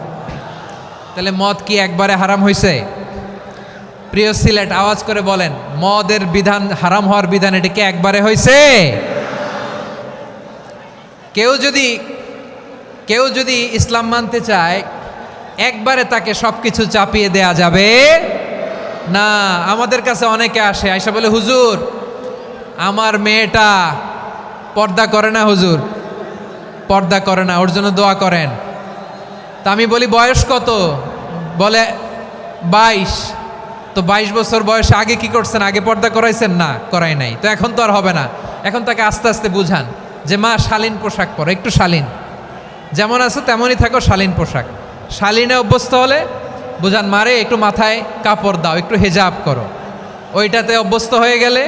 তাহলে মদ কি একবারে হারাম হয়েছে? প্রিয় সিলেট, আওয়াজ করে বলেন, মদের বিধান, হারাম হওয়ার বিধান এটা কি একবারে হয়েছে? কেউ যদি ইসলাম মানতে চায়, একবারে তাকে সবকিছু চাপিয়ে দেয়া যাবে না। আমাদের কাছে অনেকে আসে, আয়সা বলে, হুজুর আমার মেয়েটা পর্দা করে না, হুজুর পর্দা করে না, ওর জন্য দোয়া করেন। তা আমি বলি বয়স কত? বলে 22। তো 22 বছর বয়সে আগে কি করছেন? আগে পর্দা করাইছেন? না, করাই নাই। তো এখন তো আর হবে না। এখন তাকে আস্তে আস্তে বুঝান যে মা শালীন পোশাক পরো, একটু শালীন, যেমন আছে তেমনই থাকো, শালীন পোশাক। শালীনে অভ্যস্ত হলে বুঝান, মারে একটু মাথায় কাপড় দাও, একটু হেজাব করো। ওইটাতে অভ্যস্ত হয়ে গেলে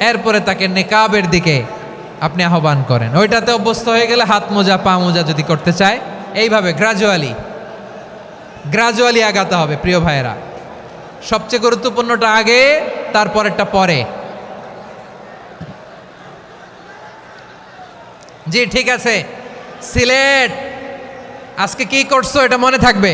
এরপরে তাকে নেকাবের দিকে আপনি আহ্বান করেন। ওইটাতে অভ্যস্ত হয়ে গেলে হাত মোজা, পা মোজা যদি করতে চায়, এইভাবে গ্রাজুয়ালি আগাতে হবে। প্রিয় ভাইয়েরা, সবচেয়ে গুরুত্বপূর্ণটা আগে, তারপরেরটা পরে। জি ঠিক আছে। সিলেট আজকে কি করছো এটা মনে থাকবে।